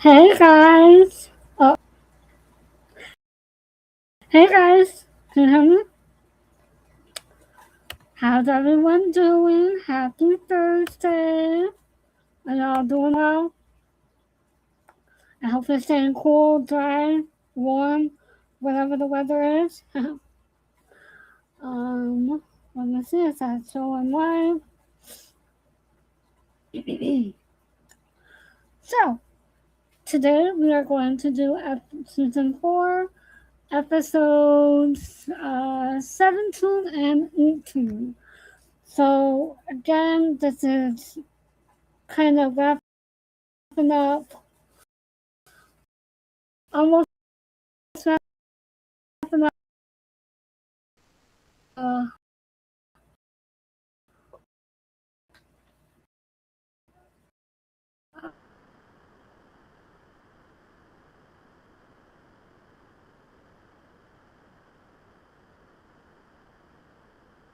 Hey guys. Oh, hey guys. Can you hear me? How's everyone doing? Happy Thursday. Are y'all doing well? I hope you're staying cool, dry, warm, whatever the weather is. Let me see. Is that showing live? So, today we are going to do season 4, episodes 17 and 18. So, again, this is kind of wrapping up, almost wrapping up uh,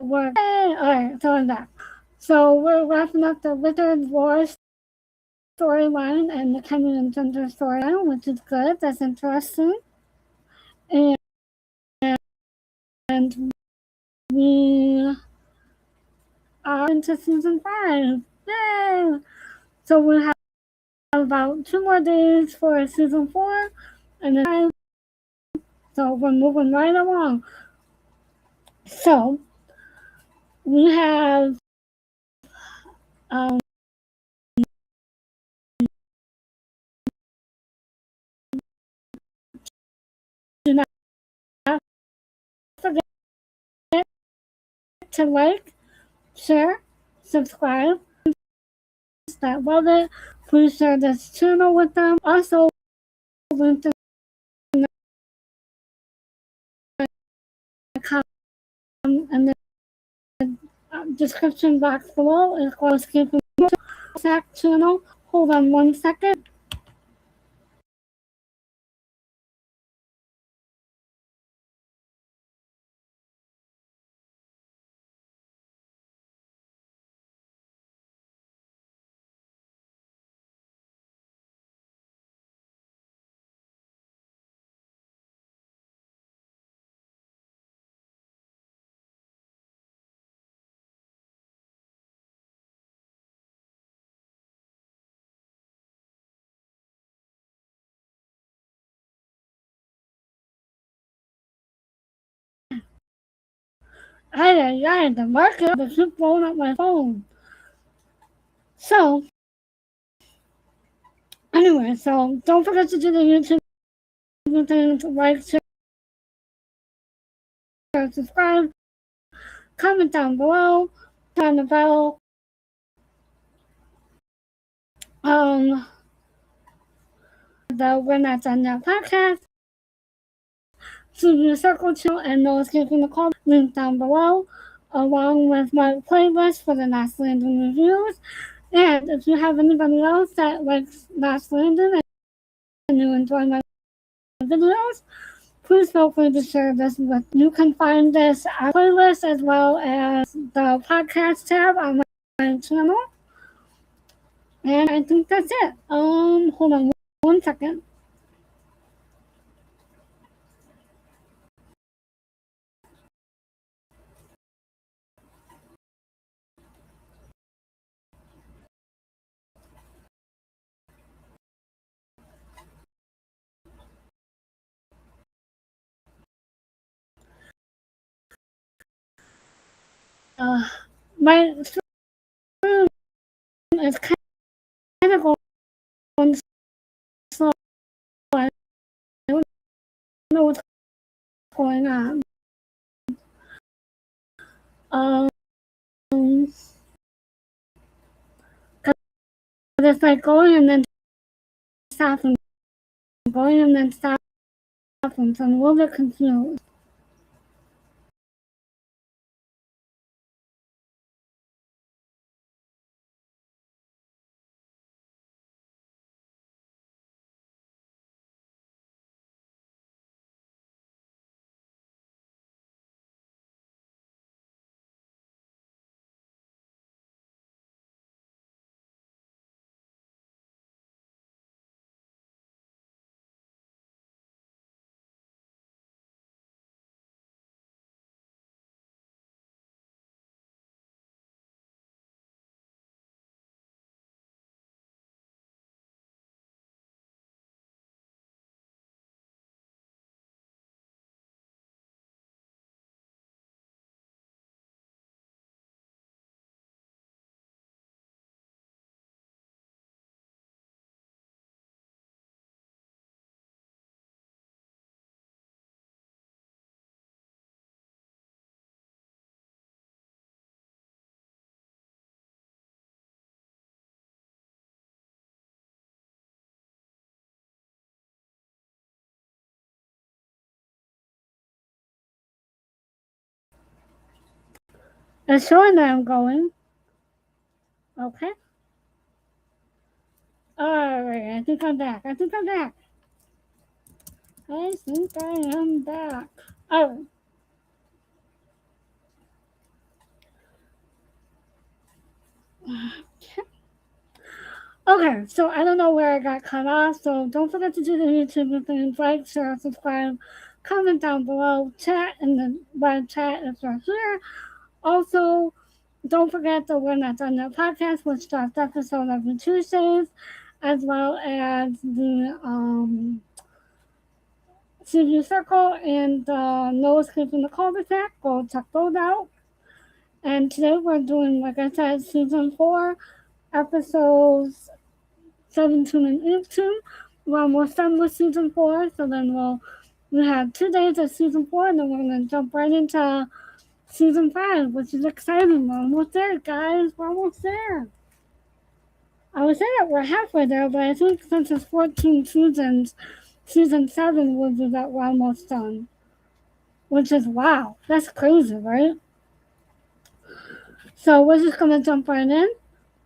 work. Hey, alright, so I'm back. So we're wrapping up the Wizard Wars storyline and the Kenny and Ginger storyline, which is good. That's interesting. And we are into season 5. Yay! So we have about 2 more days for season 4 and then 5. So we're moving right along. So we have um, do not forget to like, share, subscribe. That love it. Please share this channel with them. Also, link in the comment in the description box below as well as keeping the exact channel. Hold on 1 second. I the market that keep blowing up my phone. So anyway, so don't forget to do the YouTube thing, like, share, subscribe, comment down below, turn the bell. Um, the We're Not Done Yet podcast, to the circle channel, and no escaping the call link down below, along with my playlist for the knotslanding reviews. And if you have anybody else that likes knotslanding and you enjoy my videos, please feel free to share this with. You can find this playlist as well as the podcast tab on my channel. And I think that's it. Hold on 1 second. Uh, my stream is kind of going slow. I don't know what's going on. Um, it's like going and then stopping, going and then stopping. So I'm a little bit confused. It's showing that I'm going. Okay. Alright, I think I'm back. I think I am back. Oh. Okay, so I don't know where I got cut off, so don't forget to do the YouTube things, like, share, subscribe, comment down below, chat in the live chat if you're here. Also, don't forget that we're not done that podcast, which drops episode every Tuesdays, as well as the Ciji Circle and No Escaping the Cul-de-sac. Go check those out. And today we're doing, like I said, season 4, episodes 17 and 18. We're almost done with season 4, so then we have 2 days of season 4, and then we're going to jump right into season 5, which is exciting. We're almost there, guys. We're almost there. I would say that we're halfway there, but I think since it's 14 seasons, season 7 will be that we're almost done. Which is, wow, that's crazy, right? So we're just going to jump right in.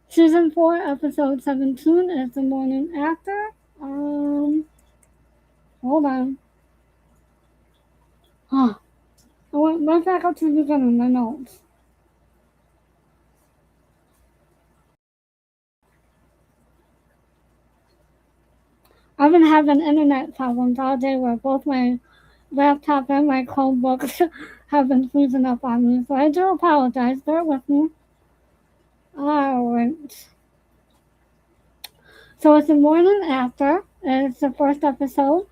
Season 4, episode 17 is the morning after. Hold on. Huh. I went right back up to the beginning of my notes. I've been having internet problems all day where both my laptop and my Chromebooks have been freezing up on me, so I do apologize. Bear with me. Alright. So it's the morning after, and it's the first episode,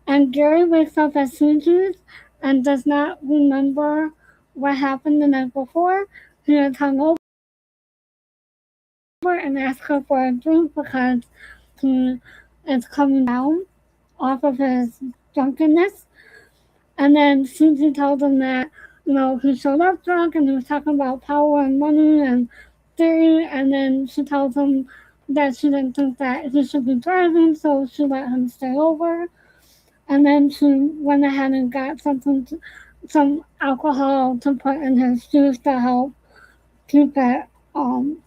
and Gary wakes up at Ciji's and does not remember what happened the night before. He is hungover and asks her for a drink because he is coming down off of his drunkenness. And then Ciji tells him that, he showed up drunk and he was talking about power and money and theory. And then she tells him that she didn't think that he should be driving, so she let him stay over. And then she went ahead and got some alcohol to put in his juice to help keep it, him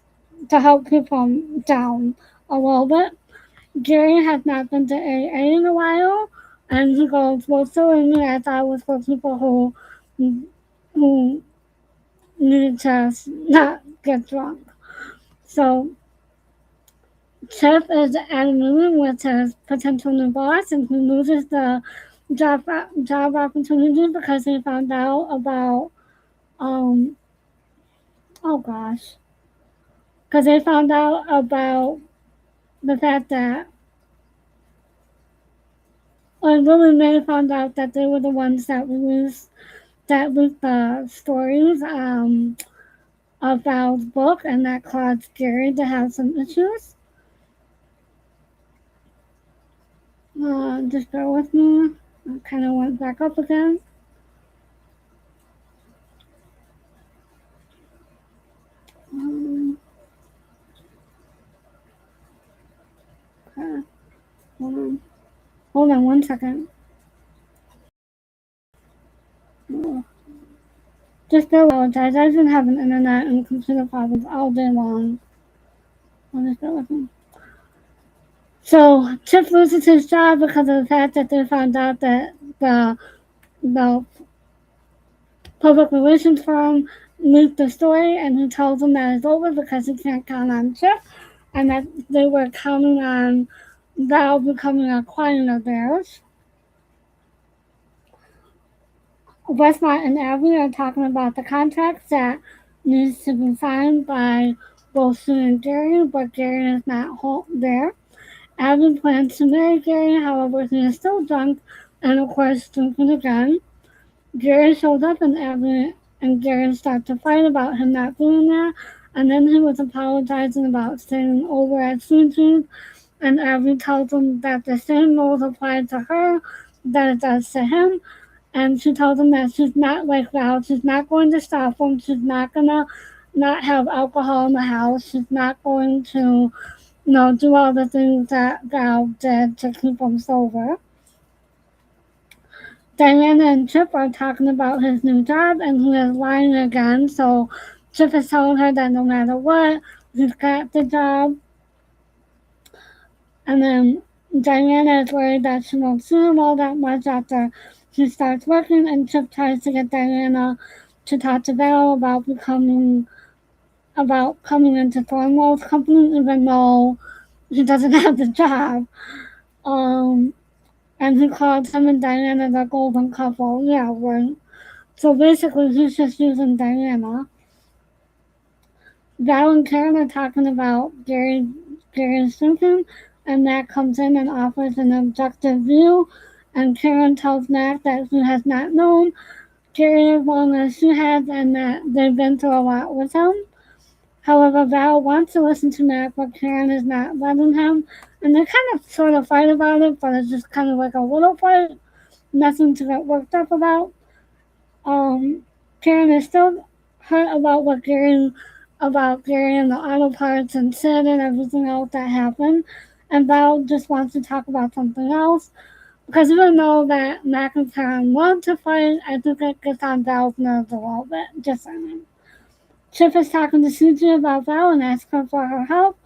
down a little bit. Gary has not been to AA in a while, and he goes, well, silly I thought it was for people who needed to not get drunk. So Chip is at a meeting with his potential new boss, and he loses the job opportunity because he found out about, oh gosh, because they found out about the fact that, or Lily Mae found out that they were the ones that leaked the stories of Val's book, and that caused Gary to have some issues. Just bear with me. I kind of went back up again. Okay. Hold on 1 second. Just apologize. I've been having internet and computer problems all day long. Just bear with me. So Chip loses his job because of the fact that they found out that the public relations firm leaked the story, and he tells them that it's over because he can't count on Chip, and that they were counting on Val becoming a client of theirs. Westmont and Abby are talking about the contracts that needs to be signed by both Sue and Gary, but Gary is not there. Abby plans to marry Gary, however, he is still drunk and, of course, drinking again. Gary shows up, and Abby and Gary start to fight about him not being there, and then he was apologizing about staying over at Ciji's, and Abby tells him that the same rules apply to her that it does to him, and she tells him that she's not like Val. She's not going to stop him. She's not going to not have alcohol in the house. She's not going to, do all the things that Val did to keep him sober. Diana and Chip are talking about his new job, and he is lying again, so Chip has told her that no matter what, he's got the job. And then Diana is worried that she won't see him all that much after she starts working, and Chip tries to get Diana to talk to Val about coming into Thornwell's company, even though he doesn't have the job. And he calls him and Diana the golden couple. Yeah, right. So basically, he's just using Diana. Val and Karen are talking about Gary's thinking, and Mac comes in and offers an objective view, and Karen tells Mac that she has not known Gary as long as she has, and that they've been through a lot with him. However, Val wants to listen to Mac, but Karen is not letting him, and they kind of sort of fight about it, but it's just kind of like a little fight, nothing to get worked up about. Karen is still hurt about Gary and the auto parts and Sid and everything else that happened, and Val just wants to talk about something else. Because even though that Mac and Karen want to fight, I think it gets on Val's nerves a little bit. Just saying. Chip is talking to Ciji about Val and asks her for her help.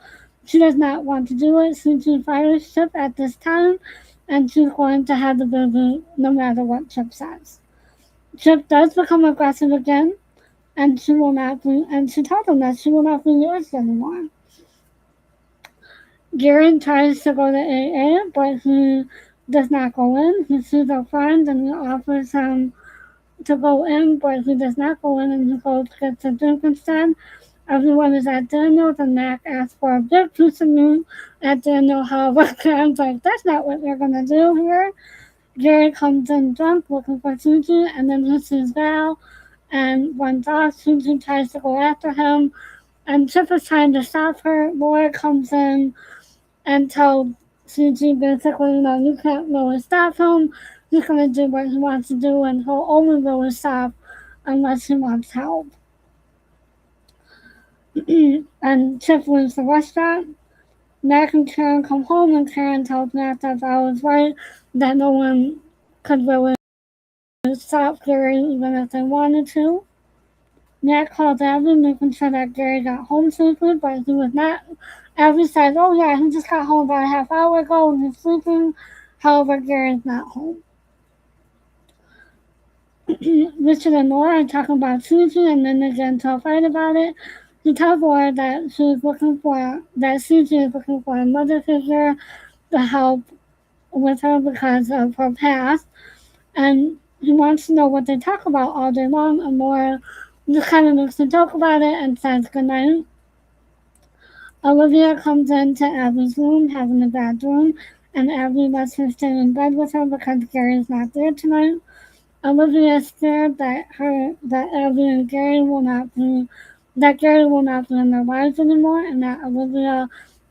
She does not want to do it. Ciji fires Chip at this time, and she's going to have the baby no matter what Chip says. Chip does become aggressive again, and she will not be. And she told him that she will not be used anymore. Gary tries to go to AA, but he does not go in. He sees a friend and he offers him to go in, but he does not go in, and he goes to get a drink instead. Everyone is at Daniel's, and Mac asks for a big piece of meat at Daniel. However, Karen's like, that's not what you're gonna do here. Gary comes in drunk looking for Ciji, and then he sees Val and runs off. Ciji tries to go after him, and Chip is trying to stop her. Laura comes in and tells Ciji basically, you can't really stop him. He's going to do what he wants to do, and he'll only really stop unless he wants help. And Chip leaves the restaurant. Mac and Karen come home, and Karen tells Mac that I was right, that no one could really stop Gary even if they wanted to. Mac calls Abby, making sure that Gary got home safely, but he was not. Abby says, oh yeah, he just got home about a half hour ago and he's sleeping. However, Gary's not home. Richard and Laura are talking about Ciji, and then they get into a fight about it. He tells Laura that Ciji is looking for a mother figure to help with her because of her past, and he wants to know what they talk about all day long, and Laura just kind of makes a joke about it and says goodnight. Olivia comes into Abby's room having a bad dream, and Abby lets her stay in bed with her because Gary's not there tonight. Olivia is scared that Abby and Gary will not be in their lives anymore, and that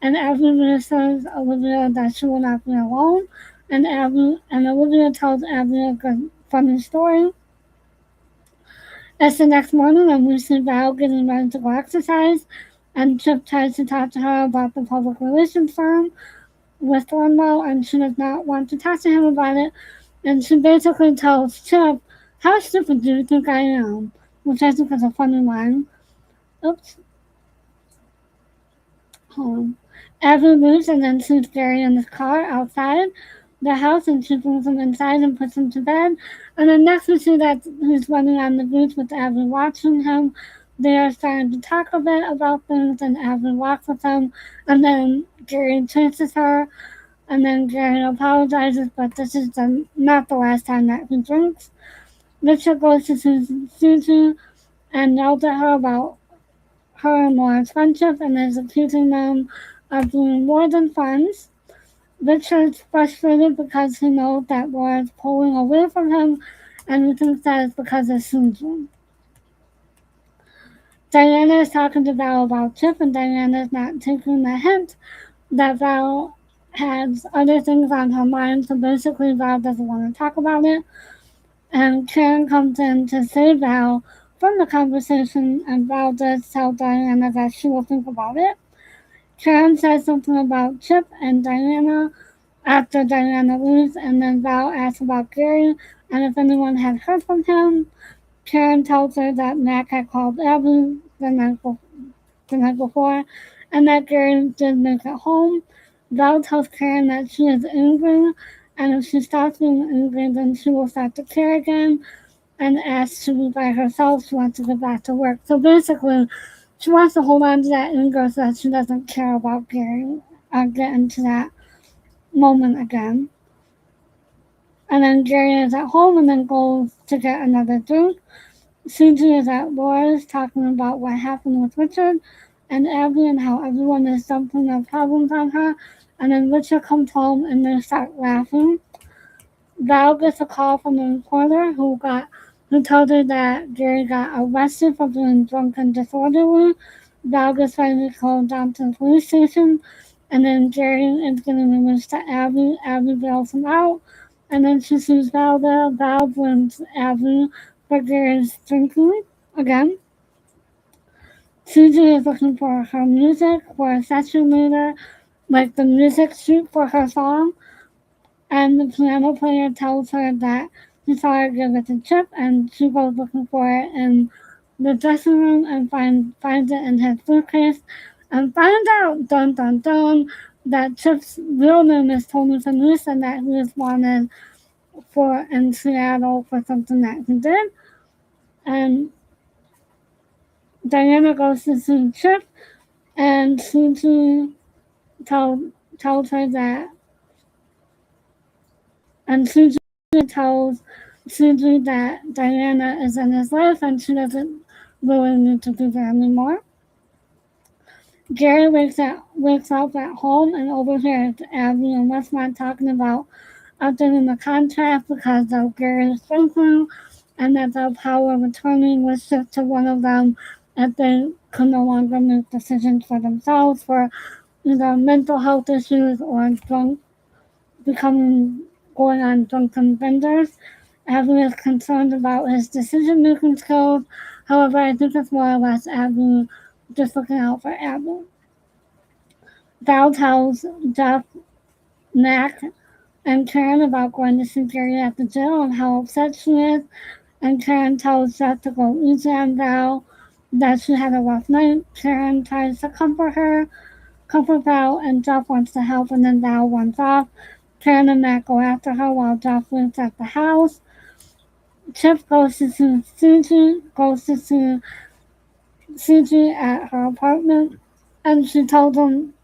Abby reassures Olivia that she will not be alone, and Olivia tells Abby a good funny story. It's the next morning, and we see Val getting ready to go exercise, and Chip tries to talk to her about the public relations firm with Thornwell, and she does not want to talk to him about it. And she basically tells Chip, how stupid do you think I am? Which I think is a funny line. Oops. Abby leaves and then sees Gary in his car outside the house, and she brings him inside and puts him to bed. And then next we see that he's running on the beach with Abby watching him. They are starting to talk a bit about things, and Abby walks with him, and then Gary chases her. And then Gary apologizes, but this is not the last time that he drinks. Richard goes to Ciji and yells at her about her and Laura's friendship, and is accusing them of being more than friends. Richard's frustrated because he knows that Laura is pulling away from him, and he thinks that it's because of Ciji. Diana is talking to Val about Chip, and Diana is not taking the hint that Val has other things on her mind, so basically Val doesn't want to talk about it. And Karen comes in to save Val from the conversation, and Val does tell Diana that she will think about it. Karen says something about Chip and Diana after Diana leaves, and then Val asks about Gary and if anyone had heard from him. Karen tells her that Mac had called Abby the night before, and that Gary did make it home. Val tells Karen that she is angry, and if she stops being angry, then she will start to care again, and asks to be by herself. She wants to get back to work. So basically, she wants to hold on to that anger so that she doesn't care about Gary or get into that moment again. And then Gary is at home and then goes to get another drink. Ciji is at Laura's talking about what happened with Richard and Abby and how everyone is dumping their problems on her. And then Richard comes home and they start laughing. Val gets a call from the reporter who told her that Gary got arrested for being drunk and disorderly. Val gets ready to go down to the police station, and then Gary is getting released to Abby. Abby bails him out, and then she sees Val there. Val blames Abby for Gary's drinking again. Susie is looking for her music for a session later, like the music sheet for her song, and the piano player tells her that he saw her give it to Chip, and she goes looking for it in the dressing room and finds it in his suitcase, and finds out, dun dun dun, that Chip's real name is Tony Fanous and that he was wanted for in Seattle for something that he did. And Diana goes to see Chip, and Susie tells her that, and Susie tells Ciji that Diana is in his life and she doesn't really need to be there anymore. Gary wakes up at home and overhears Abby and Westmont talking about updating the contract because of Gary's drinking and that the power of attorney was shift to one of them if they could no longer make decisions for themselves for either mental health issues or going on drunken benders. Abby is concerned about his decision-making skills. However, I think it's more or less Abby just looking out for Abby. Val tells Jeff, Mac, and Karen about going to see Gary at the jail and how upset she is. And Karen tells Jeff to go easy on Val, that she had a rough night. Karen tries to comfort Val, and Jeff wants to help, and then Val runs off. Karen and Matt go after her while Jeff waits at the house. Chip goes to see Ciji at her apartment, and she told him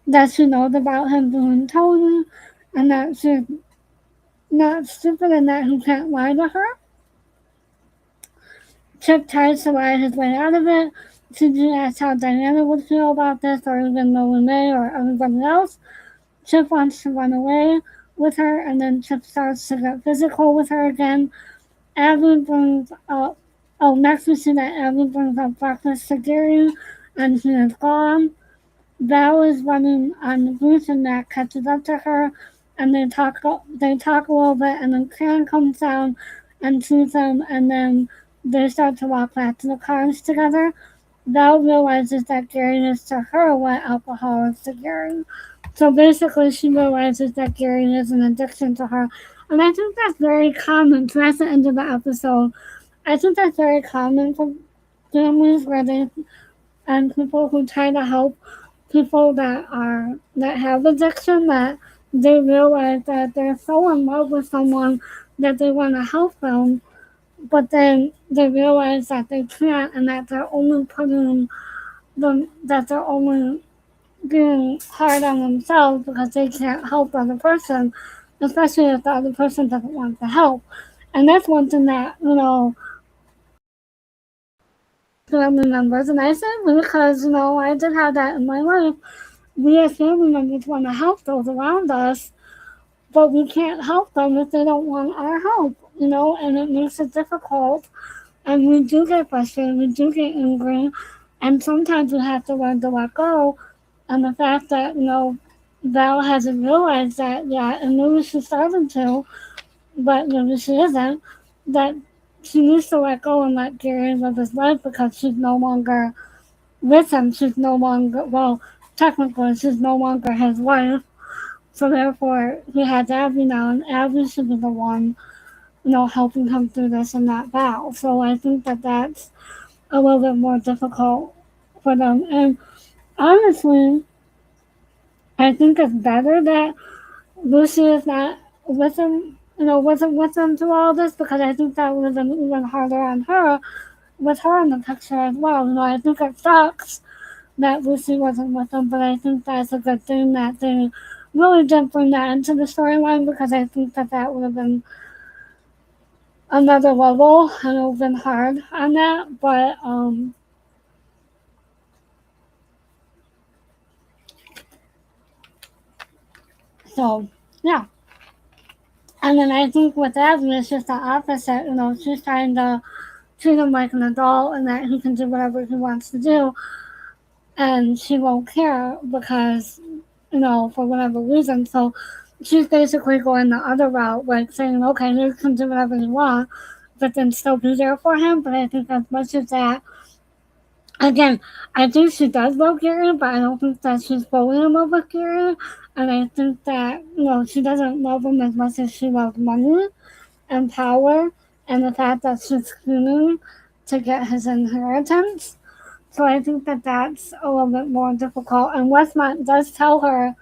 that she knows about him being Tony, and that she's not stupid and that he can't lie to her. Chip tries to lie his way out of it. Ciji asks how Diana would feel about this, or even May or everybody else. Chip wants to run away with her, and then Chip starts to get physical with her again. Abby brings up, next we see that Abby brings up breakfast to Gary, and he is gone. Val is running on the beach, and Matt catches up to her, and they talk a little bit, and then Karen comes down and sees them, and then they start to walk back to the cars together. Val realizes that Gary is to her what alcohol is to Gary. So basically, she realizes that Gary is an addiction to her. And I think that's very common. So that's the end of the episode. I think that's very common for families and people who try to help people that have addiction, that they realize that they're so in love with someone that they want to help them, but then they realize that they can't, and that they're only being hard on themselves because they can't help the other person, especially if the other person doesn't want to help. And that's one thing that, family members, and I say because, I did have that in my life. We as family members want to help those around us, but we can't help them if they don't want our help, and it makes it difficult. And we do get frustrated, we do get angry, and sometimes we have to learn to let go. And the fact that, Val hasn't realized that yet, and maybe she's starting to, but maybe she isn't, that she needs to let go and let Gary live his life because she's no longer with him. She's no longer, well, technically, she's no longer his wife. So therefore, he has Abby now, and Abby should be the one, helping him through this and not Val. So I think that that's a little bit more difficult for them. And honestly, I think it's better that Lucy is not with him, wasn't with them through all this, because I think that would have been even harder on her, with her in the picture as well. I think it sucks that Lucy wasn't with them, but I think that's a good thing that they really didn't bring that into the storyline, because I think that that would have been another level and it would have been hard on that. But so yeah. And then I think with Abby, it's just the opposite. She's trying to treat him like an adult and that he can do whatever he wants to do, and she won't care because, for whatever reason. So she's basically going the other route, like saying, okay, you can do whatever you want, but then still be there for him. But I think as much as that, again, I think she does love Gary, but I don't think that she's fully in love with Gary. And I think that, she doesn't love him as much as she loves money and power and the fact that she's scheming to get his inheritance. So I think that that's a little bit more difficult. And Westmont does tell her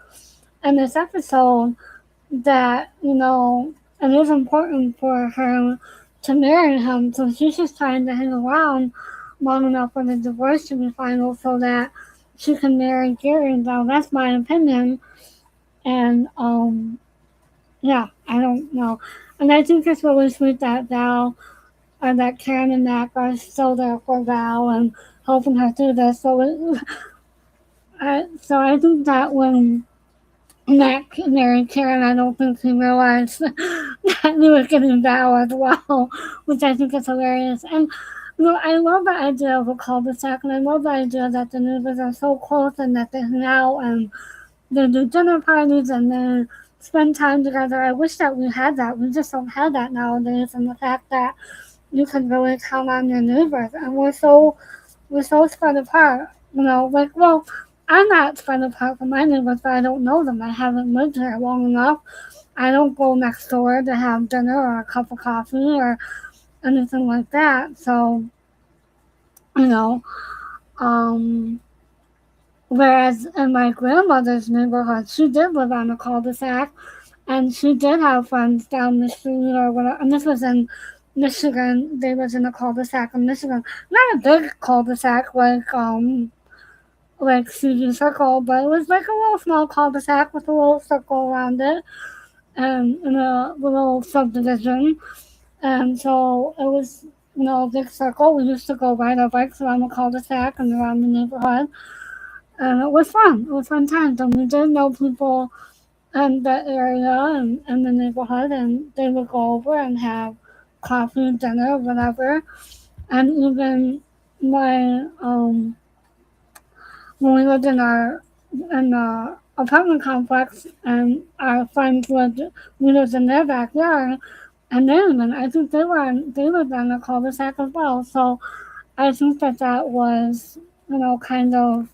in this episode that, it is important for her to marry him. So she's just trying to hang around long enough for the divorce to be final so that she can marry Gary. Now, that's my opinion. And, yeah, I don't know. And I think it's really sweet that Val, or that Karen and Mac are still there for Val and helping her through this. So I think that when Mac married Karen, I don't think he realized that he was getting Val as well, which I think is hilarious. And I love the idea of a cul-de-sac, and I love the idea that the neighbors are so close and that they hang out and they do dinner parties and they spend time together. I wish that we had that. We just don't have that nowadays, and the fact that you can really count on your neighbors, and we're so spread apart. I'm not spread apart from my neighbors, but I don't know them. I haven't lived here long enough. I don't go next door to have dinner or a cup of coffee or anything like that. So, you know, um, whereas in my grandmother's neighborhood, she did live on a cul-de-sac, and she did have friends down the street or whatever. And this was in Michigan. They was in a cul-de-sac in Michigan. Not a big cul-de-sac like Ciji circle, but it was like a little small cul-de-sac with a little circle around it, and in a little subdivision. And so it was, a big circle. We used to go ride our bikes around the cul-de-sac and around the neighborhood. And it was fun. It was fun times. And we did know people in the area and in the neighborhood, and they would go over and have coffee, dinner, whatever. And even my when we lived in the apartment complex, and our friends we lived in their backyard, and I think they lived on the cul-de-sac as well. So I think that was, kind of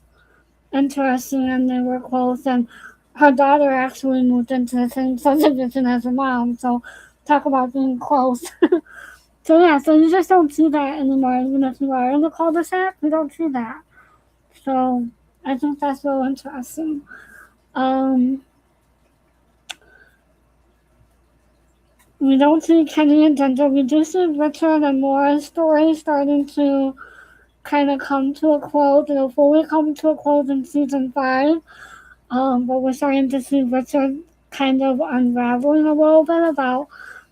interesting, and they were close. And her daughter actually moved into the same subdivision as her mom. So talk about being close. So yeah, so you just don't see that anymore. Even if you are in the cul-de-sac, you don't see that. So I think that's real interesting. Um, we don't see Kenny and Ginger. We do see Richard and Laura's story starting to kind of come to a close. It'll fully come to a close in season 5. But we're starting to see Richard kind of unraveling a little bit about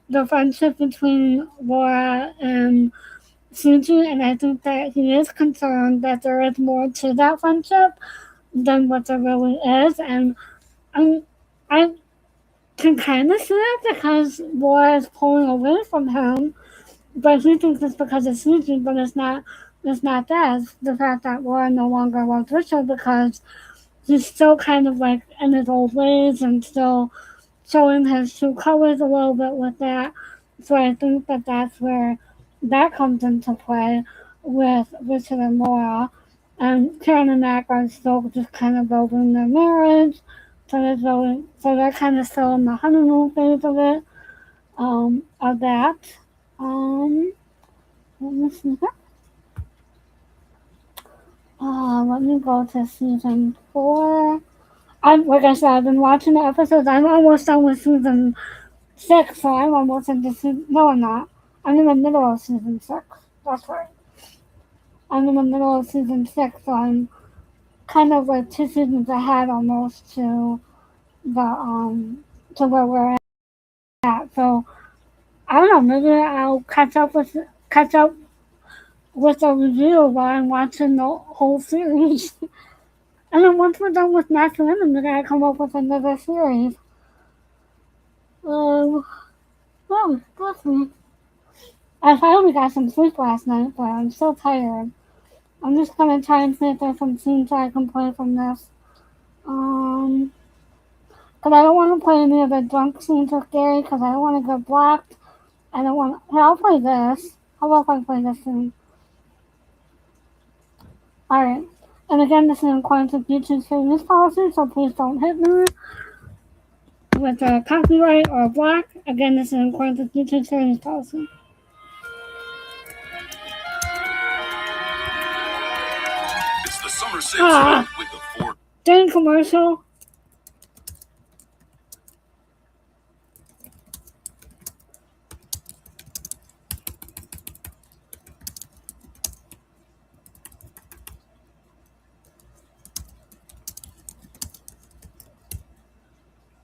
the friendship between Laura and Ciji, and I think that he is concerned that there is more to that friendship than what there really is. And I can kind of see it because Laura is pulling away from him, but he thinks it's because of Ciji, but it's not. It's not that. It's the fact that Laura no longer loves Richard because he's still kind of like in his old ways and still showing his true colors a little bit with that. So I think that that's where that comes into play with Richard and Laura. And Karen and Mac are still just kind of building their marriage. So they're kind of still in the honeymoon phase of it, of that. Let me see that. let me go to season 4. Like I said, I've been watching the episodes. I'm almost done with season 6, so I'm almost into season. No, I'm not. I'm in the middle of season 6. That's right. I'm in the middle of season 6, so I'm kind of like 2 seasons ahead almost the to where we're at. So I don't know. Maybe I'll catch up with a review while I'm watching the whole series. And then once we're done with Knotslanding, we're gonna come up with another series. Um, well, bless me. I finally got some sleep last night, but I'm so tired. I'm just gonna try and see if there's some scenes I can play from this. Cause I don't want to play any of the drunk scenes with Gary, cause I don't want to get blocked. I don't want. Well, I'll play this. How about if I play this scene? Alright. And again, this is in accordance with YouTube's fairness policy, so please don't hit me with a copyright or a block. Again, this is in accordance with YouTube's fairness policy. It's the summer sale with the Ford. Dang commercial.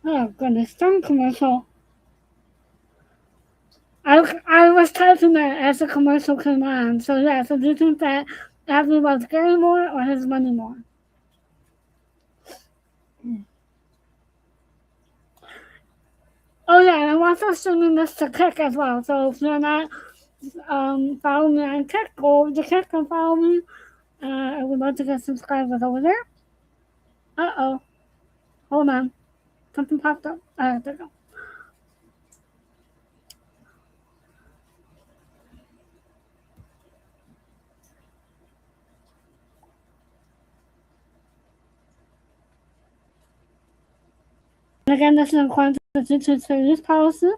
Oh goodness, dang commercial. I was typing that as the commercial came on. So yeah, so do you think that Abby loves Gary more or his money more? Oh yeah, and I'm also streaming this to Kick as well. So if you're not following me on Kick, go over to Kick and follow me. I would love to get subscribers over there. Uh-oh. Hold on. Something popped up. Alright, there we go. And again, this is in accordance with YouTube's fair use policy.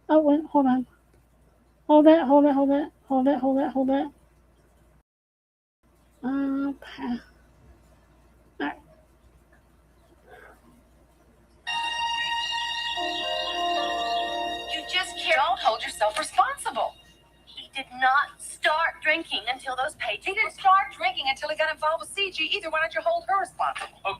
Oh, wait, hold on. Hold it. Okay. Alright. You just don't hold yourself responsible. He did not start drinking until those pages. He didn't start drinking until he got involved with Ciji either. Why don't you hold her responsible? Oh.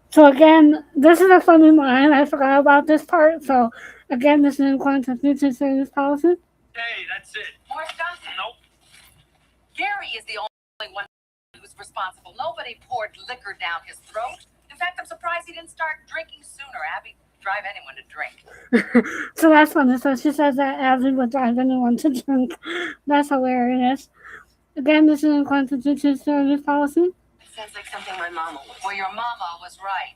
So again, this is a funny line. I forgot about this part. So again, this is in accordance with YouTube's fair use policy. Hey, that's it. More stuff? Nope. Gary is the only one who's responsible. Nobody poured liquor down his throat. In fact, I'm surprised he didn't start drinking sooner. Abby drive anyone to drink. So that's funny. So she says that Abby would drive anyone to drink. That's hilarious. Again, this is in accordance with YouTube's fair use policy. Sounds like something my mama would. Well, your mama was right.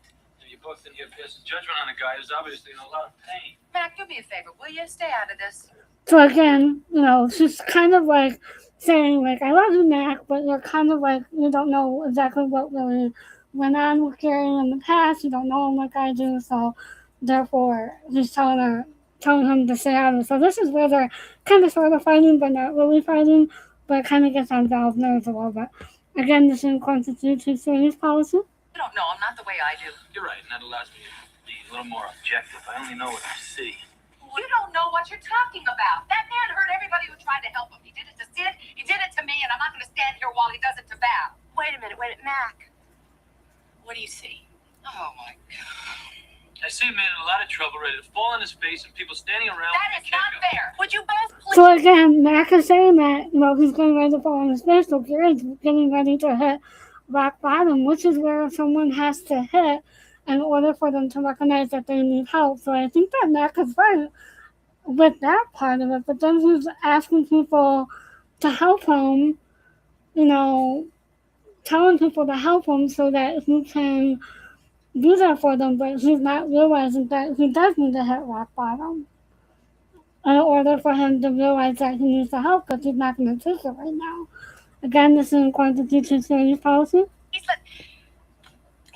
You both didn't get pass judgment on a guy who's obviously in a lot of pain. Mac, do me a favor, will you? Stay out of this. So again, she's kind of like saying like, I love you, Mac, but you're kind of like, you don't know exactly what really went on with Gary in the past. You don't know him like I do, so therefore he's telling him to stay out of it. So this is where they're kind of sort of fighting, but not really fighting, but it kind of gets on Val's nerves a little bit. Again, this is in accordance with YouTube's fair use policy. I don't know. I'm not the way I do. You're right, and that allows me to be a little more objective. I only know what I see. You don't know what you're talking about. That man hurt everybody who tried to help him. He did it to Sid, he did it to me, and I'm not going to stand here while he does it to Val. Wait a minute, Mac. What do you see? Oh, my God. I see a man in a lot of trouble, ready to fall on his face, and people standing around. That is not fair. Would you both please? So again, Mac is saying that, he's getting ready to fall on his face, so Gary's getting ready to hit rock bottom, which is where someone has to hit in order for them to recognize that they need help. So I think that Mac is right with that part of it, but then he's asking people to help him, telling people to help him so that he can do that for them, but he's not realizing that he does need to hit rock bottom in order for him to realize that he needs the help, because he's not going to take it right now. Again, this is in accordance with YouTube's fair use policy.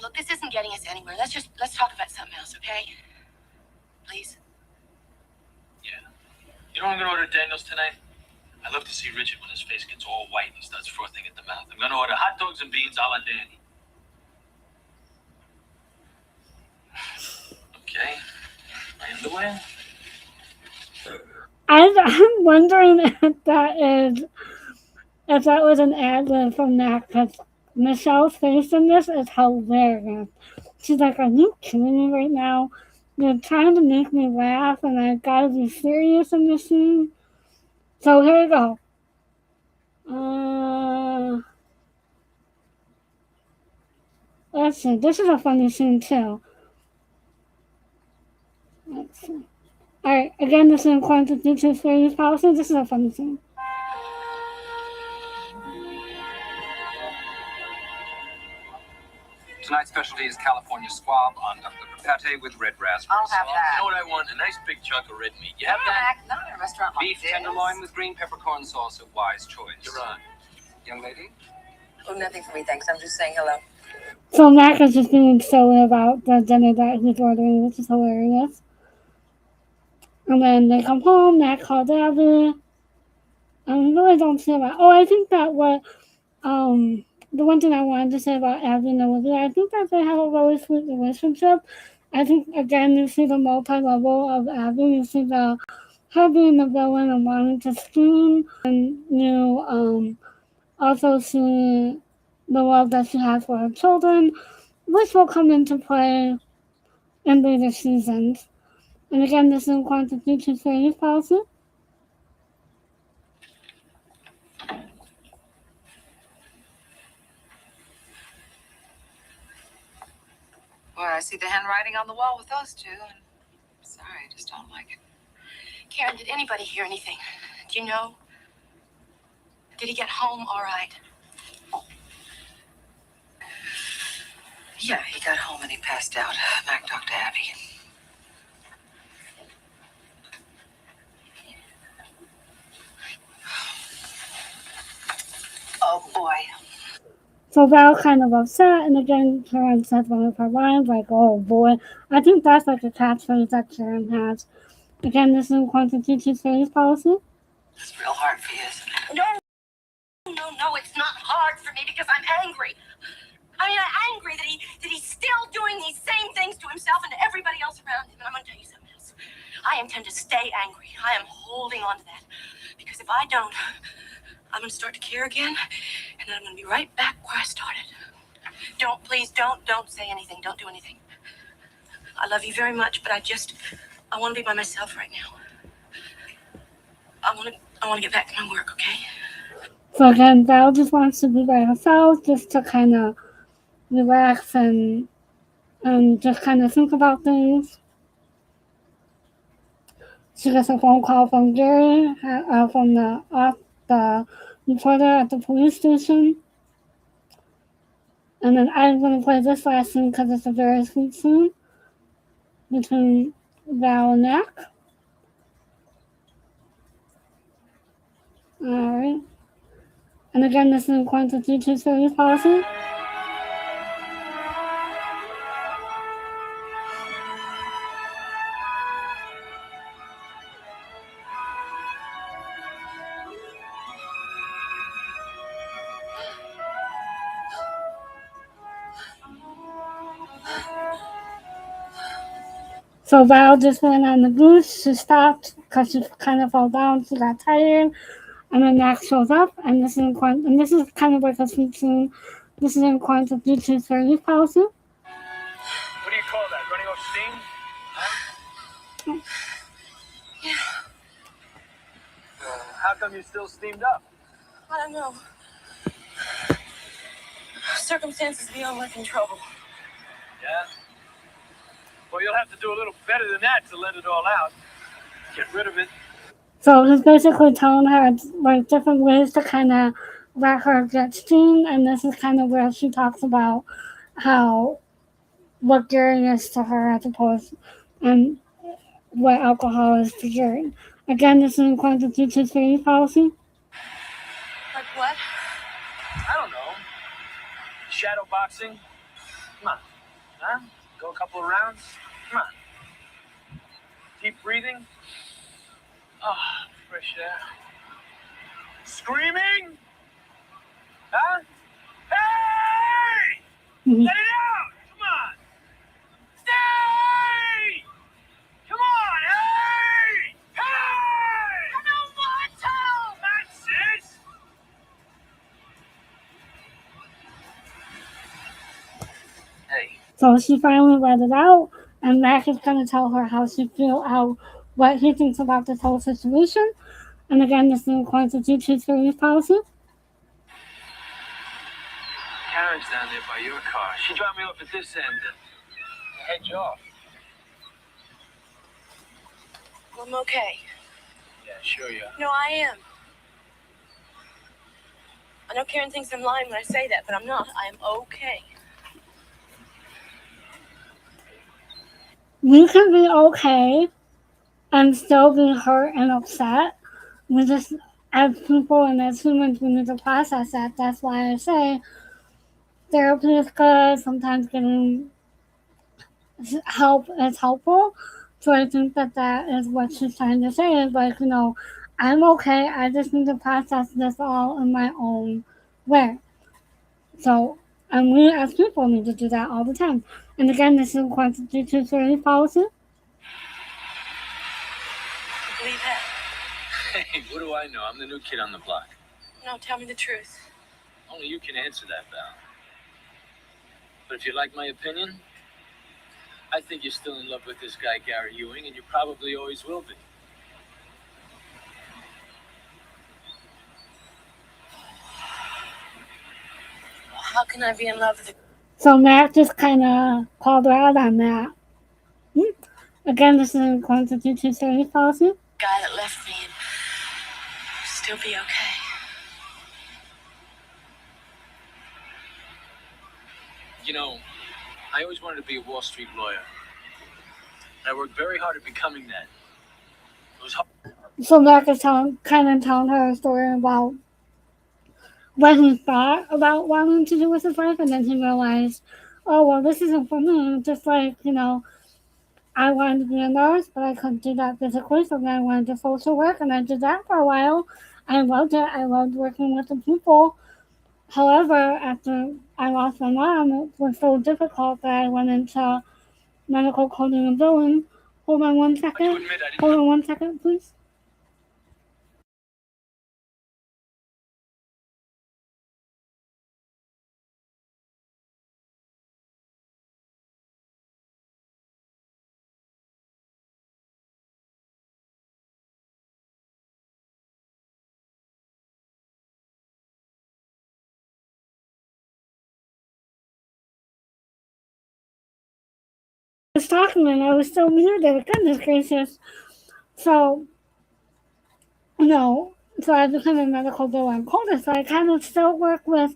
Look, this isn't getting us anywhere. Let's talk about something else, okay? Please. Yeah. You know what I'm going to order Daniels tonight? I love to see Richard when his face gets all white and he starts frothing at the mouth. I'm going to order hot dogs and beans a la Danny. Okay. And the win. I'm wondering if that was an ad from that, because Michelle's face in this is hilarious. She's like, "Are you kidding me right now? You're trying to make me laugh, and I gotta be serious in this scene." So here we go. Let's see. This is a funny scene too. Let's see. Alright, again, this is in accordance with YouTube series policy. This is a funny scene. Tonight's specialty is California squab on the pate with red raspberries. I'll have that. You know what I want? A nice big chunk of red meat. You have that? Not in a restaurant like Beef this. tenderloin with green peppercorn sauce, a wise choice. You're on. Young lady? Oh, nothing for me, thanks. I'm just saying hello. So Mac is just being silly about the dinner that he's ordering, which is hilarious. And then they come home, Mac calls Abby. I really don't see about. Oh, I think that the one thing I wanted to say about Abby and Olivia, I think that they have a really sweet relationship. I think, again, you see the multi-level of Abby. You see her being the villain and wanting to scheme. And you also see the love that she has for her children, which will come into play in later seasons. And again, this is in accordance with YouTube series policy. Well, I see the handwriting on the wall with those two, and sorry, I just don't like it. Karen, did anybody hear anything? Do you know? Did he get home all right? Yeah, he got home and he passed out. Mac talked to Abby. Oh, boy. So Val kind of upset, and again, Karen says one of her lines, like, "Oh boy." I think that's like a catchphrase that Karen has. Again, this is in accordance with YouTube series policy. It's real hard for you, isn't it? No, it's not hard for me because I'm angry. I mean, I'm angry that he's still doing these same things to himself and to everybody else around him. And I'm going to tell you something else. I intend to stay angry. I am holding on to that. Because if I don't, I'm going to start to care again. And then I'm going to be right back where I started. Please don't say anything. Don't do anything. I love you very much, but I want to be by myself right now. I want to get back to my work, okay? So again, Val just wants to be by herself, just to kind of relax and just kind of think about things. She gets a phone call from Gary, from the reporter at the police station. And then I'm going to play this last scene because it's a very sweet scene between Val and Mac. Alright. And again, this is in accordance with YouTube series policy. So Val just went on the goose. She stopped because she kind of fell down. She got tired. And then Max shows up, and this is kind of like a sweet scene. This is in accordance with YouTube series policy. What do you call that? Running off steam? Huh? Yeah. How come you're still steamed up? I don't know. Circumstances beyond my control. Yeah? Well, you'll have to do a little better than that to let it all out. Get rid of it. So he's basically telling her like different ways to kind of let her get steamed, and this is kind of where she talks about what Gary is to her as opposed and what alcohol is to Gary. Again, this is in accordance with YouTube series policy. Like what? I don't know. Shadow boxing? Come on. Huh? Go a couple of rounds? Come on. Deep breathing? Oh, fresh air. Screaming? Huh? Hey! So she finally let it out, and Mac is going to tell her how she feels, what he thinks about this whole situation. And again, this is according to G2 series policy. Karen's down there by your car. She dropped me off at this end and head you off. Well, I'm okay. Yeah, sure you are. No, I am. I know Karen thinks I'm lying when I say that, but I'm not. I am okay. We can be okay and still be hurt and upset. We just, as people and as humans, we need to process that. That's why I say therapy is good. Sometimes getting help is helpful. So I think that is what she's trying to say is like, I'm okay. I just need to process this all in my own way. So, and we as people need to do that all the time. And again, this is according to G2 series policy. Believe that? Hey, what do I know? I'm the new kid on the block. No, tell me the truth. Only you can answer that, Val. But if you like my opinion, I think you're still in love with this guy, Gary Ewing, and you probably always will be. How can I be in love with a So Mac just kind of called her out on that. Again, this is according to G2 series policy. guy that left me and still be okay? You know, I always wanted to be a Wall Street lawyer. I worked very hard at becoming that. It was hard. So Mac is telling her a story about what he thought about wanting to do with his life, and then he realized, oh, well, this isn't for me. Just like, I wanted to be a nurse, but I couldn't do that physically, so then I wanted to social work, and I did that for a while. I loved it. I loved working with the people. However, after I lost my mom, it was so difficult that I went into medical coding and billing. Hold on one second. Hold on 1 second, please. I was talking and I was still muted. Goodness gracious. So, so I became a medical bill and coder, so I kind of still work with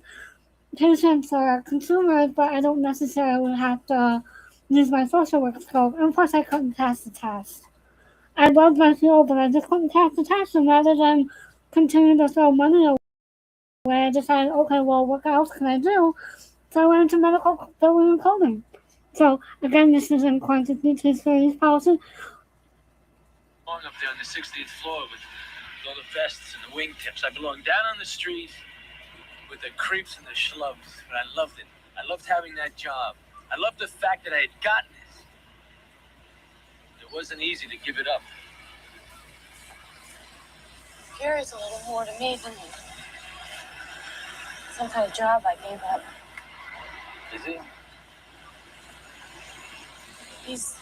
patients or consumers, but I don't necessarily have to use my social work skills. And plus, I couldn't pass the test. I loved my field, but I just couldn't pass the test, and rather than continue to throw money away, I decided, okay, well, what else can I do? So I went into medical billing and coding. So, again, this is in quantity to series policy. Up there on the 60th floor with all the vests and the wingtips. I belong down on the street with the creeps and the schlubs, but I loved it. I loved having that job. I loved the fact that I had gotten it. It wasn't easy to give it up. Gary's a little more to me than some kind of job I gave up. Is he? He's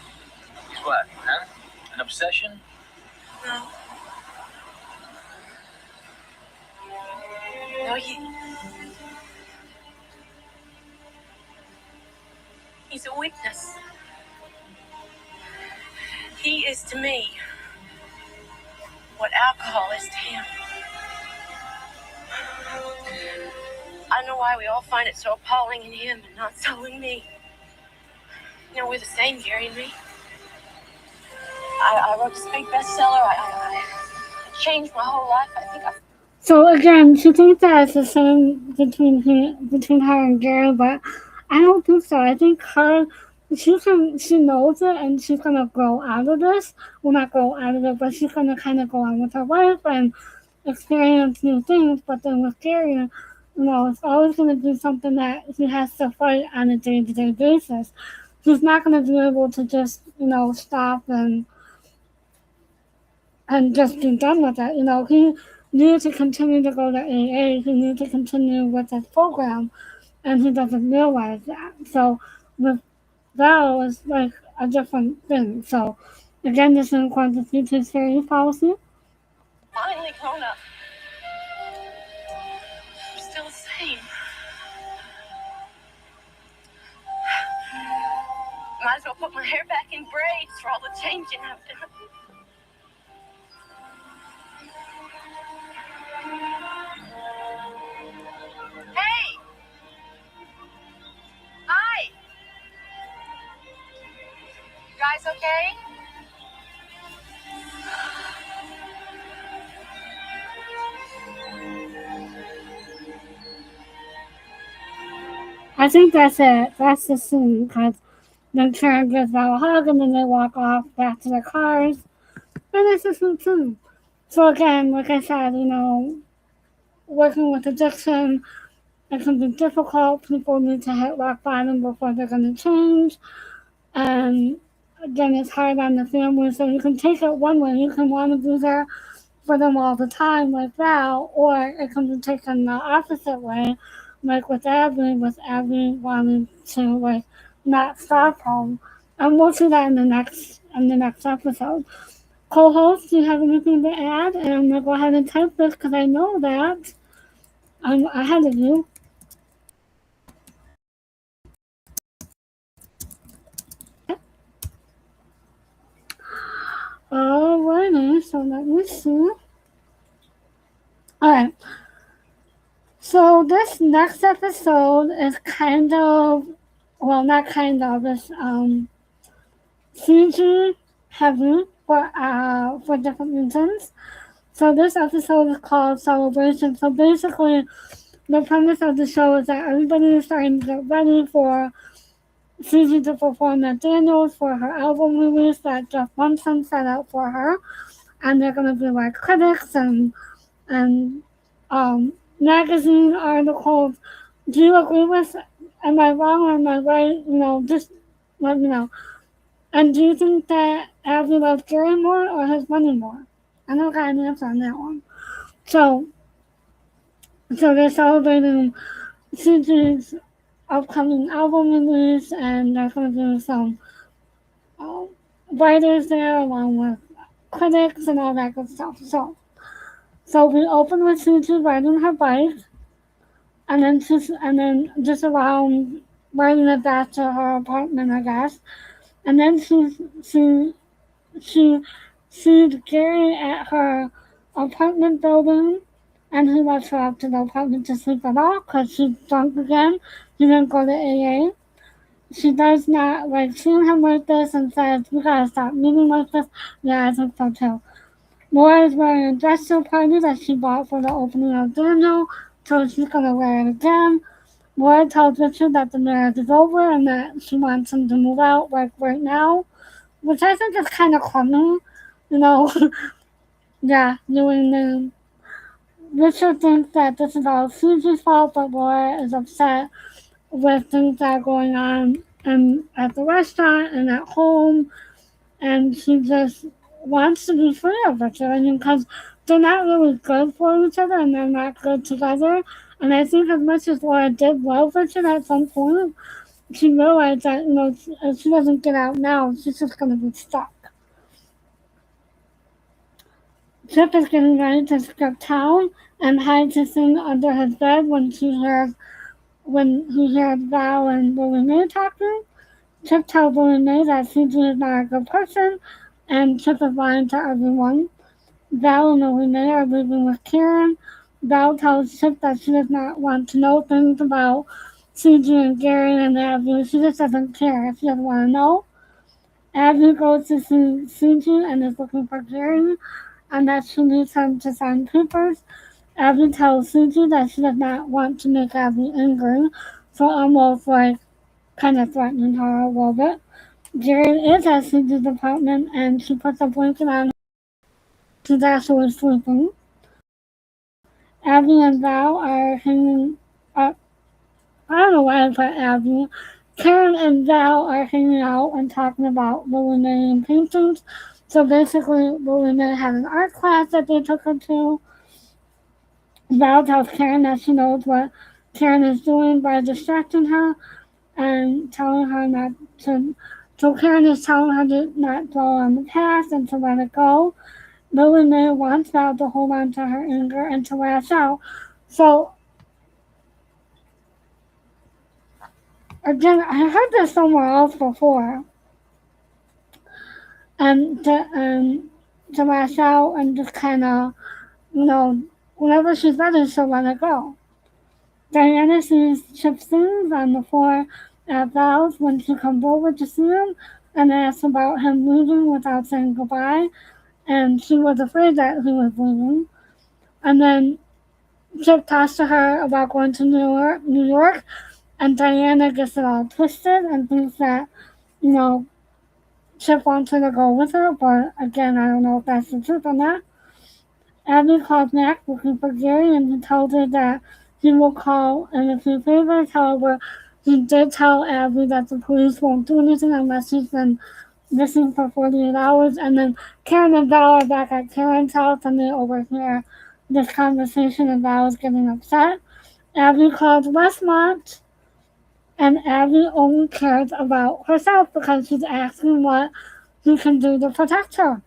what, huh? An obsession? no. No, he's a weakness. He is to me what alcohol is to him. I know why we all find it so appalling in him and not so in me. We're the same, Gary and me. I wrote this big bestseller. I changed my whole life. I think I. So again, she thinks that it's the same between her and Gary, but I don't think so. I think she knows it, and she's gonna grow out of this. Well, not grow out of it, but she's gonna kind of go on with her life and experience new things. But then with Gary, it's always gonna be something that he has to fight on a day-to-day basis. He's not gonna be able to just stop and just be done with it. He needs to continue to go to AA. He needs to continue with his program, and he doesn't realize that. So with Val is like a different thing. So again, this is according to future series policy. Finally grown up. You're still the same. Might as well put my hair back in braids for all the changing I've done. Hey! Hi! You guys okay? I think that's it. That's the scene because then Karen gives Val a hug and then they walk off back to their cars. And it's just the scene. So again, like I said, working with addiction, it can be difficult. People need to hit rock bottom before they're going to change. And again, it's hard on the family. So you can take it one way. You can want to be there for them all the time, like Val, or it can be taken the opposite way, like with Abby wanting to like not stop home. And we'll see that in the next episode. Co-host, do you have anything to add? And I'm gonna go ahead and type this because I know that I'm ahead of you. Alrighty, so let me see. Alright. So this next episode is kind of, well, not kind of, it's Ciji heavy for different reasons. So this episode is called Celebration. So basically, the premise of the show is that everybody is starting to get ready for Ciji to perform at Daniels for her album release that Jeff Munson set out for her, and they're gonna be like critics and magazine articles. Do you agree with? Am I wrong or am I right? Just let me know. And do you think that Abby loves Gary more or his money more? I don't got an answer on that one. So they're celebrating Ciji's upcoming album release, and there's going to be some writers there along with critics and all that good stuff. So we open with Ciji riding her bike, and then just around riding it back to her apartment, I guess. And then she sees Gary at her apartment building, and he lets her up to the apartment to sleep at all because she's drunk again. She didn't go to AA. She does not like seeing him like this and says, "You gotta stop meeting like this." Yeah, I think so too. Laura is wearing a dress to a party that she bought for the opening of Daniel, so she's gonna wear it again. Laura tells Richard that the marriage is over and that she wants him to move out like right now, which I think is kind of crummy. You know, yeah, doing the Richard thinks that this is all Susie's fault, but Laura is upset with things that are going on at the restaurant and at home, and she just wants to be free of Richard. I mean, because they're not really good for each other and they're not good together. And I think as much as Laura did love Richard at some point, she realized that, if she doesn't get out now, she's just going to be stuck. Chip is getting ready to skip town and hides his thing under his bed when he hears Val and Willie Mae talking. Chip tells Willie Mae that Ciji is not a good person, and Chip is lying to everyone. Val and Willie Mae are leaving with Karen. Val tells Chip that she does not want to know things about Ciji and Gary and Abby. She just doesn't care. She doesn't want to know. Abby goes to see Ciji and is looking for Gary, and that she needs him to sign papers. Abby tells Ciji that she does not want to make Abby angry, so almost like kind of threatening her a little bit. Gary is at Ciji's apartment and she puts a blanket on. She's actually sleeping. Abby and Val are hanging up. I don't know why I put Abby. Karen and Val are hanging out and talking about Willie Mae and paintings. So basically, Willie Mae had an art class that they took her to. Val tells Karen that she knows what Karen is doing by distracting her. and telling her not to. So Karen is telling her to not dwell on the past and to let it go. Lily May wants Val to hold on to her anger and to lash out. So again, I heard this somewhere else before, and to lash out and just kind of, whenever she's ready, she'll let it go. Diana sees Chip Sims on the floor at Val's when she comes over to see him and asks about him leaving without saying goodbye, and she was afraid that he was leaving. And then Chip talks to her about going to New York, and Diana gets it all twisted and thinks that, you know, Chip wants her to go with her, but again, I don't know if that's the truth or not. Abby calls Mac looking for Gary, and he tells her that he will call in a few favors. However, he did tell Abby that the police won't do anything unless he's been missing for 48 hours. And then Karen and Val are back at Karen's house, and they overhear this conversation, and Val is getting upset. Abby calls Westmont, and Abby only cares about herself because she's asking what he can do to protect her.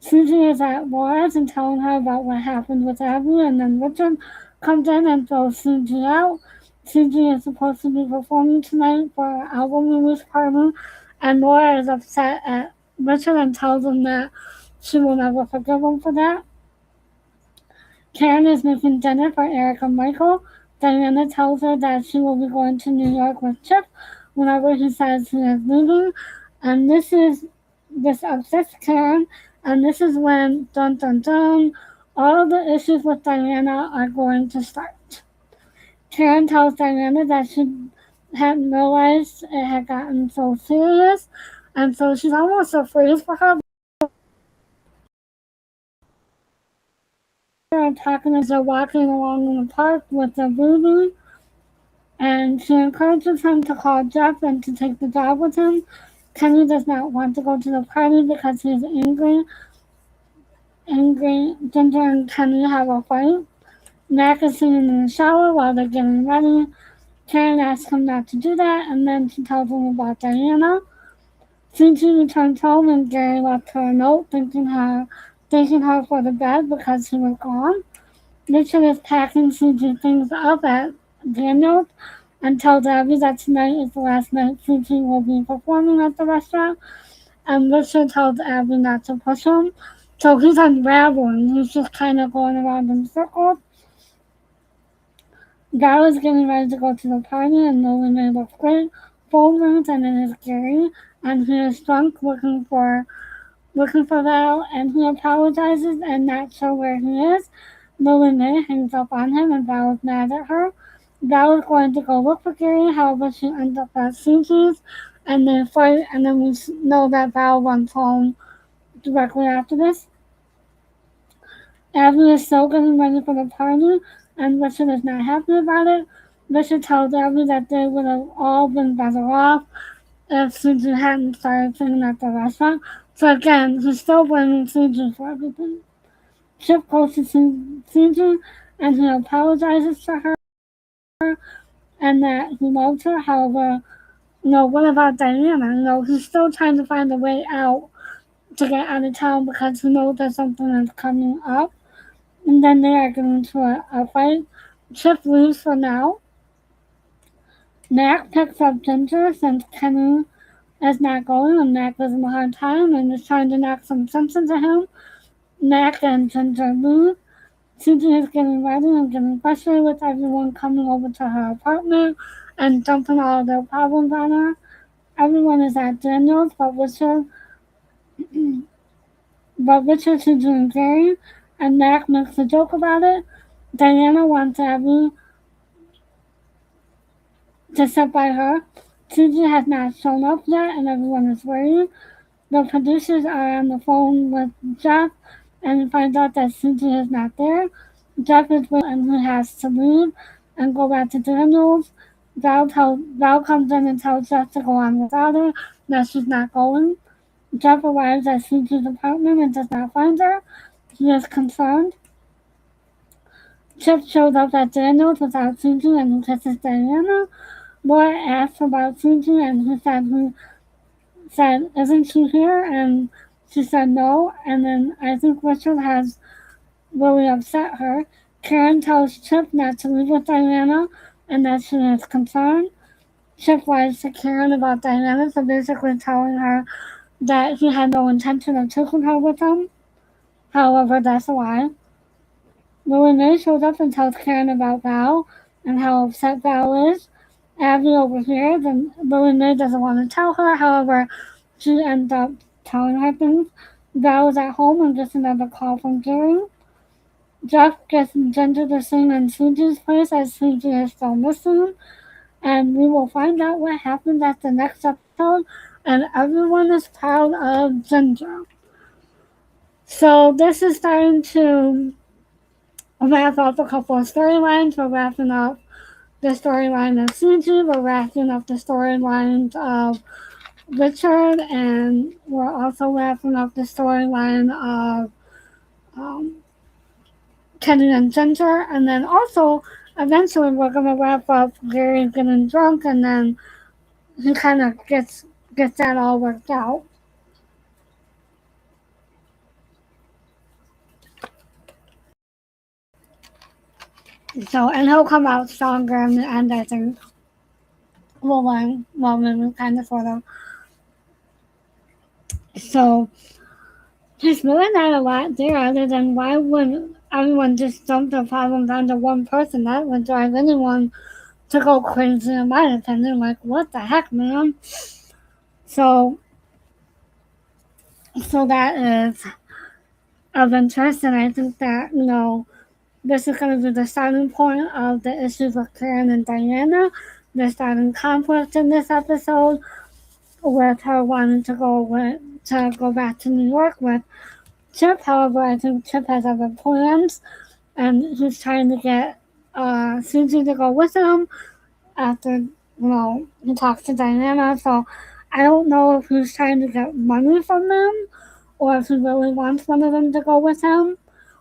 Ciji is at Laura's and telling her about what happened with Abby, and then Richard comes in and throws Ciji out. Ciji is supposed to be performing tonight for an album release party, and Laura is upset at Richard and tells him that she will never forgive him for that. Karen is making dinner for Eric and Michael. Diana tells her that she will be going to New York with Chip whenever he says he is leaving, and this upsets Karen. And this is when, dun dun dun, all the issues with Diana are going to start. Karen tells Diana that she hadn't realized it had gotten so serious, and so she's almost afraid for her. They're talking as they're walking along in the park with the baby, and she encourages him to call Jeff and to take the job with him. Kenny does not want to go to the party because he's angry. Ginger and Kenny have a fight. Mac is sitting in the shower while they're getting ready. Karen asks him not to do that, and then she tells him about Diana. Ciji returns home, and Gary left her a note thanking her for the bed because he was gone. Richard is packing Ciji things up at Daniel's and tells Abby that tonight is the last night Ciji will be performing at the restaurant. And Richard tells Abby not to push him. So he's unraveling. He's just kind of going around in circles. Gal is getting ready to go to the party, and Lily May looks great. Phone rings, and it is Gary, and he is drunk looking for Val, and he apologizes and not sure where he is. Lily May hangs up on him, and Val is mad at her. Val is going to go look for Gary, however, she ends up at Ciji's, and they fight, and then we know that Val runs home directly after this. Abby is still getting ready for the party, and Richard is not happy about it. Richard tells Abby that they would have all been better off if Ciji hadn't started singing at the restaurant. So again, he's still blaming Ciji for everything. Chip goes to Ciji, and he apologizes to her, and that he loves her. However, what about Diana? He's still trying to find a way out to get out of town because he knows that something is coming up. And then they are getting into a fight. Chip leaves for now. Mac picks up Ginger since Kenny is not going, and Mac gives him a hard time and is trying to knock some sense into him. Mac and Ginger leave. Ciji is getting ready and getting frustrated with everyone coming over to her apartment and dumping all their problems on her. Everyone is at Daniel's, but Richard, Ciji, and Gary, and Mac makes a joke about it. Diana wants Abby to sit by her. Ciji has not shown up yet, and everyone is worried. The producers are on the phone with Jeff and find out that Ciji is not there. Jeff is with and he has to leave and go back to Daniel's. Val comes in and tells Jeff to go on without her, that she's not going. Jeff arrives at Ciji's apartment and does not find her. He is concerned. Chip shows up at Daniel's without Ciji and he kisses Diana. Laura asked about Ciji, and he said, "Isn't she here?" And she said no. And then I think Richard has really upset her. Karen tells Chip not to leave with Diana and that she is concerned. Chip lies to Karen about Diana, so basically telling her that he had no intention of taking her with him. However, that's a lie. Lily Mae shows up and tells Karen about Val and how upset Val is. Abby overhears, and Lily Mae doesn't want to tell her. However, she ends up telling her things. Val is at home and gets another call from Gary. Jeff gets Ginger to sing in Ciji's place as Ciji is still missing. And we will find out what happens at the next episode. And everyone is proud of Ginger. So this is starting to wrap up a couple of storylines. We're wrapping up the storyline of Ciji. We're wrapping up the storylines of Richard, and we're also wrapping up the storyline of Kenny and Ginger. And then also, eventually, we're gonna wrap up Gary getting drunk, and then he kind of gets that all worked out. So, and he'll come out stronger in the end, I think. We'll learn. Well, maybe kind of, sort of. So, there's really not a lot there other than why would everyone just dump their problems onto one person? That would drive anyone to go crazy, in my opinion. Like, what the heck, man? So that is of interest, and I think that, this is going to be the starting point of the issues with Karen and Diana. The starting conflict in this episode with her wanting to go back to New York with Chip. However, I think Chip has other plans, and he's trying to get Ciji to go with him after he talks to Diana. So I don't know if he's trying to get money from them, or if he really wants one of them to go with him,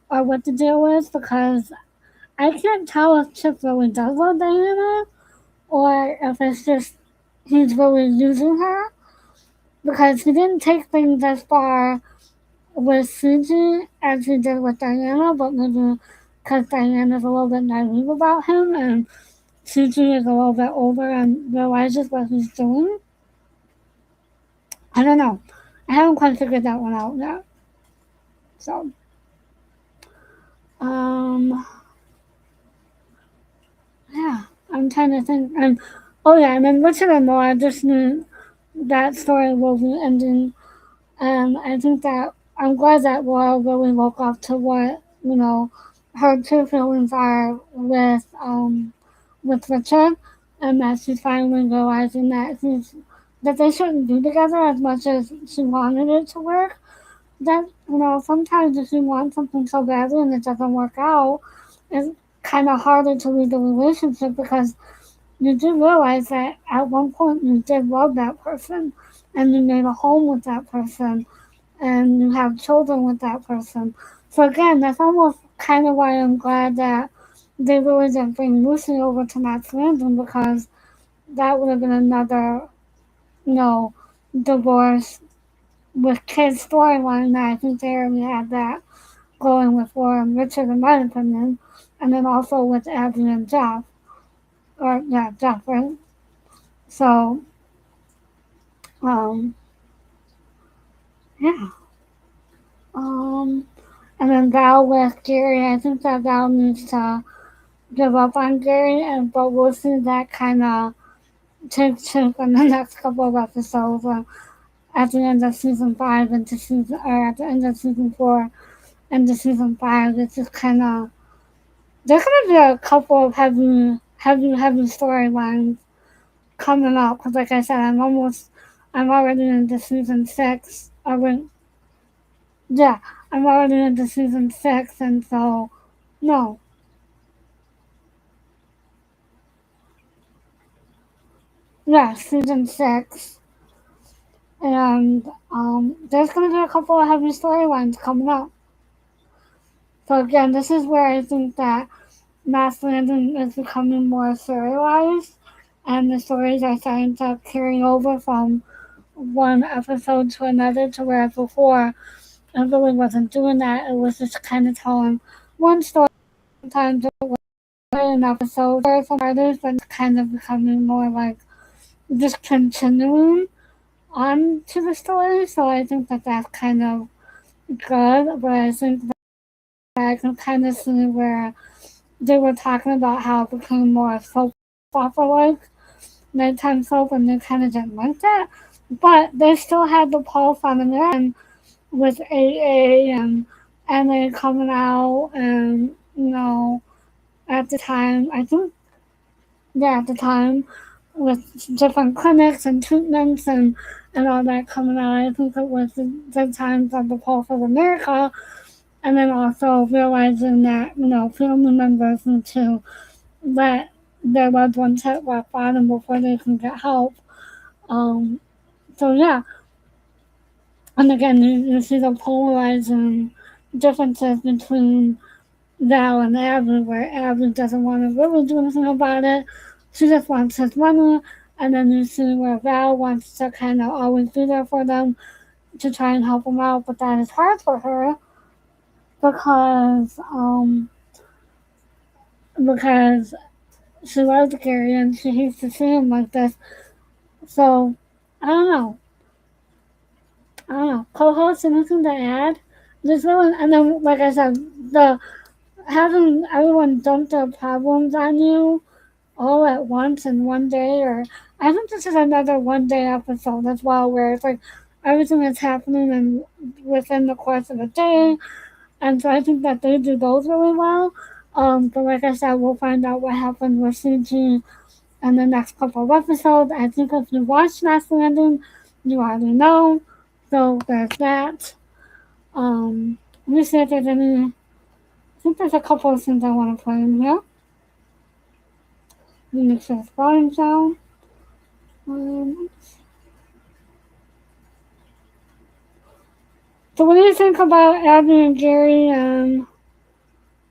or what the deal is, because I can't tell if Chip really does love Diana, or if it's just he's really using her, because he didn't take things as far with Ciji as he did with Diana, but maybe because Diana's a little bit naive about him, and Ciji is a little bit older and realizes what he's doing. I don't know. I haven't quite figured that one out yet. So, yeah, I'm trying to think. And then Richard and Laura just knew that story will be ending. And I think that I'm glad that Laura really woke up to what, her true feelings are with Richard, and that she's finally realizing that they shouldn't be together as much as she wanted it to work. That, sometimes if you want something so badly and it doesn't work out, it's kind of harder to leave the relationship, because you do realize that at one point you did love that person and you made a home with that person and you have children with that person. So again, that's almost kind of why I'm glad that they really didn't bring Lucy over to knotslanding, because that would have been another, divorce with kids storyline that I think they already had that going with Laura and Richard, in my opinion, and then also with Abby and Jeff. Jeff, right? So, yeah. And then Val with Gary, I think that Val needs to give up on Gary, but we'll see that kind of take shape in the next couple of episodes, at the end of season 5 into or at the end of season 4 into season 5. It's just kind of, there's gonna be a couple of heavy storylines coming up, because like I said, I'm already into season 6. I'm already into season 6, and so, no. Yeah, season 6. And there's going to be a couple of heavy storylines coming up. So again, this is where I think that knotslanding is becoming more serialized, and the stories are starting to carry over from one episode to another, to where before it really wasn't doing that. It was just kind of telling one story. Sometimes it was an episode or some others, but it's kind of becoming more like just continuing on to the story. So I think that that's kind of good, but I think that I can kind of see where they were talking about how it became more soap opera like nighttime soap, and they kind of didn't like that. But they still had the pulse on the end with AA and MA coming out, and at the time, I think, yeah, at the time, with different clinics and treatments and all that coming out, I think it was the times of the Pulse of America, and then also realizing that, family members need to let their loved ones hit rock bottom before they can get help. Um, so yeah, and again, you see the polarizing differences between Val and Abby, where Abby doesn't want to really do anything about it. She just wants his money. And then you see where Val wants to kind of always be there for them to try and help them out, but that is hard for her because because she loves Gary and she hates to see him like this. So I don't know. I don't know. Co-host, anything to add? Just really, and then like I said, the having everyone dump their problems on you all at once in one day, or I think this is another one day episode as well, where it's like everything that's happening and within the course of a day, and so I think that they do those really well. But like I said, we'll find out what happened with Ciji in the next couple of episodes. I think if you watch Knots Landing, you already know. So there's that. Let me see if there's any. I think there's a couple of things I want to put in here. Let me make sure it's volume down. So what do you think about Abby and Gary and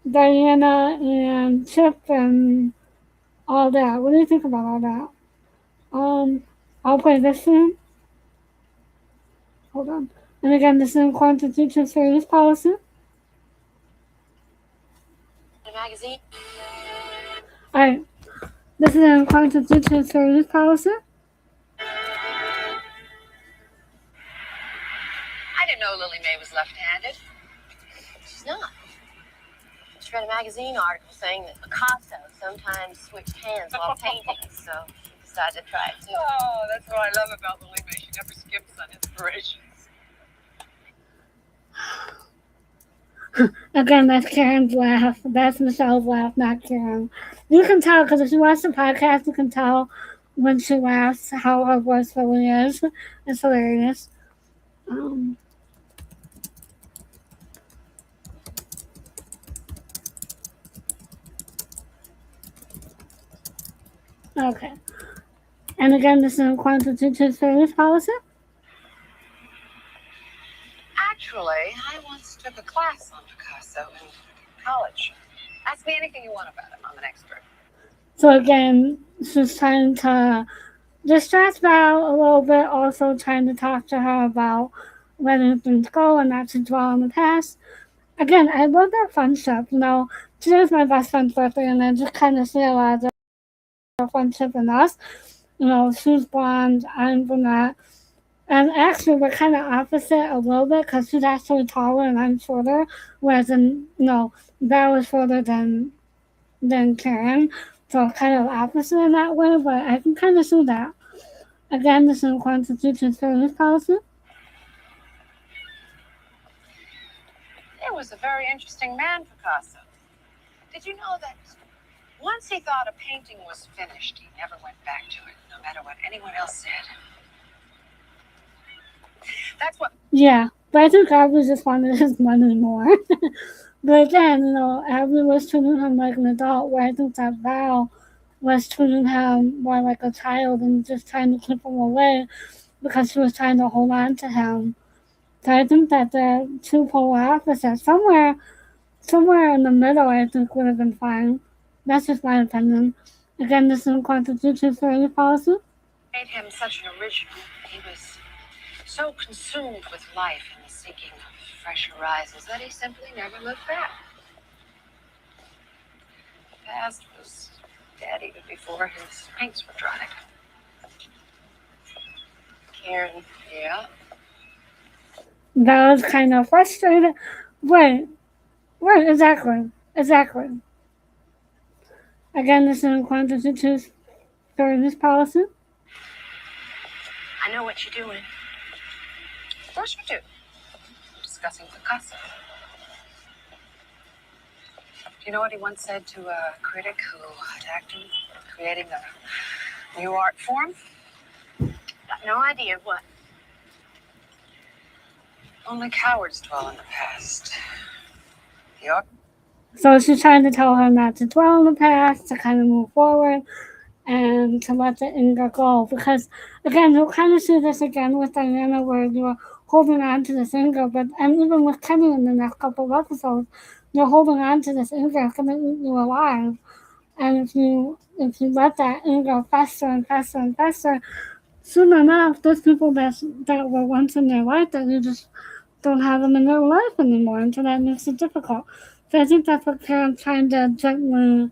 Diana and Chip and all that? What do you think about all that? I'll play this scene. Hold on. And again, this is in accordance with teacher service policy. A magazine? Alright. This is in accordance with teacher service policy. I didn't know Lily Mae was left-handed. She's not. She read a magazine article saying that Picasso sometimes switched hands while painting, so she decided to try it too. Oh, that's what I love about Lily Mae. She never skips on inspirations. Again, that's Karen's laugh. That's Michelle's laugh, not Karen. You can tell, because if you watch the podcast, you can tell when she laughs how her voice really is. It's hilarious. Okay. And again, this is in accordance with teacher service policy. Actually, I once took a class on Picasso in college. Ask me anything you want about him. I'm an expert. So again, she's trying to distract Val a little bit, also trying to talk to her about letting things go and not to dwell on the past. Again, I love their friendship. Today was my best friend's birthday, and I just kind of see a lot of their friendship in us. She's blonde, I'm brunette. And actually, we're kind of opposite a little bit because she's actually taller and I'm shorter, whereas Val is shorter than Karen. So it's kind of opposite in that way, but I can kind of see that. Again, this is in accordance with teacher service policy. It was a very interesting man, Picasso. Did you know that once he thought a painting was finished, he never went back to it, no matter what anyone else said? That's what. Yeah, but I think Abby just wanted his money more. But again, Abby was treating him like an adult, where I think that Val was treating him more like a child and just trying to keep him away because she was trying to hold on to him. So I think that the two polar opposites, somewhere in the middle, I think would have been fine. That's just my opinion. Again, this is according to YouTube Security Policy. Made him such an original. He was so consumed with life and the seeking of fresh horizons that he simply never looked back. The past was dead even before his inks were dried. Karen, yeah. That was kind of frustrated. Right, exactly. Again, this is according to YouTube Security Policy. I know what you're doing. Of course you do. Discussing Picasso. Do you know what he once said to a critic who attacked him for creating a new art form? Got no idea what. Only cowards dwell in the past. The art. So she's trying to tell her not to dwell in the past, to kind of move forward, and to let the anger go. Because, again, you'll kind of see this again with Diana, where you're holding on to this anger. And even with Kenny in the next couple of episodes, you're holding on to this anger. It's going to eat you alive. And if you let that anger fester and fester and fester, soon enough, there's people that were once in their life that you just don't have them in their life anymore, and so that makes it difficult. So I think that's what Karen's trying to gently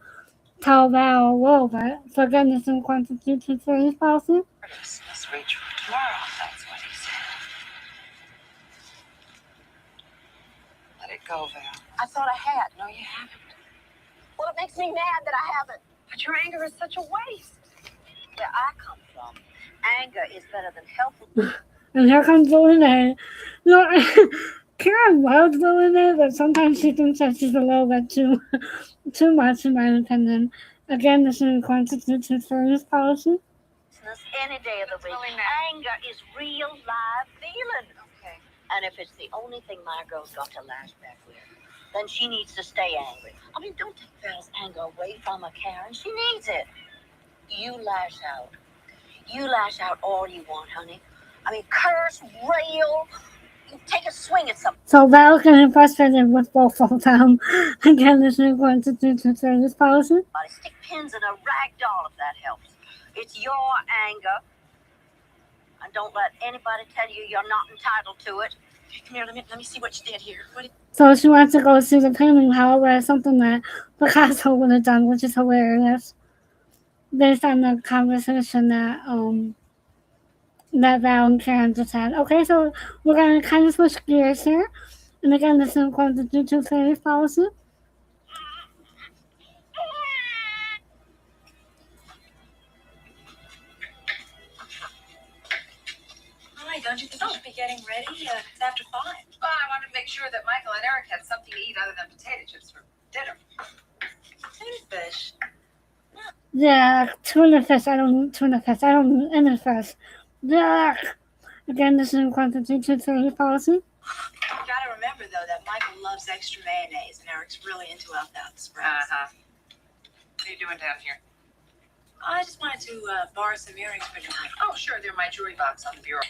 tell Val a little bit. So again, this is according to YouTube Security Policy. Let's reach for tomorrow, that's what he said. Let it go, Val. I thought I had. No, you haven't. Well, it makes me mad that I haven't. But your anger is such a waste. Where I come from, anger is better than helpful. And here comes Lily. No, Karen loves Lily, but sometimes she thinks that she's a little bit too much, in my opinion. Again, this is according to YouTube Security Policy. Any day of the week. Anger is real live feeling. Okay. And if it's the only thing my girl's got to lash back with, then she needs to stay angry. I mean, don't take Val's anger away from her, Karen. She needs it. You lash out. You lash out all you want, honey. I mean, curse, rail, you take a swing at something. So Val's getting frustrated with both of them. Again, this is according to YouTube Security Policy. Stick pins in a rag doll if that helps. It's your anger. And don't let anybody tell you you're not entitled to it. Okay, come here, let me see what you did here. So she wants to go see the painting, however, it's something that Picasso would have done, which is hilarious. Based on the conversation that Val and Karen just had. Okay, so we're going to kind of switch gears here. And again, this is according to YouTube Security Policy. Hi, don't you think you should be getting ready? It's after 5. Well, I wanted to make sure that Michael and Eric had something to eat other than potato chips for dinner. Potato fish. Yeah, tuna fish. I don't eat any fish. Yuck. Again, this is according to YouTube Security Policy. You gotta remember, though, that Michael loves extra mayonnaise, and Eric's really into Alfalfa Springs. Uh-huh. What are you doing down here? I just wanted to borrow some earrings for tonight. Oh, sure, they're my jewelry box on the bureau.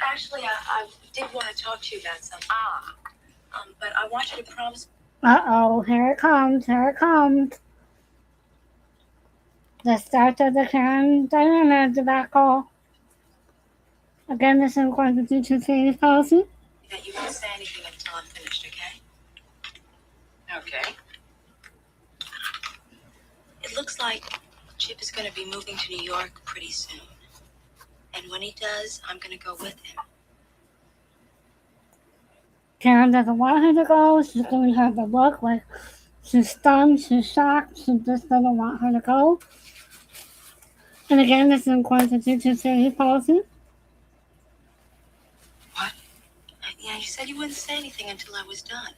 Actually, I did want to talk to you about something. But I want you to promise. Uh-oh, here it comes. The start of the Karen Diana debacle. Again, this is according to YouTube Security Policy. That you won't say anything until I'm finished, okay? Okay. It looks like Chip is going to be moving to New York pretty soon. And when he does, I'm going to go with him. Karen doesn't want her to go. She's giving her the look like she's stunned, she's shocked. She just doesn't want her to go. And again, this is according to YouTube Security Policy. What? Yeah, you said you wouldn't say anything until I was done.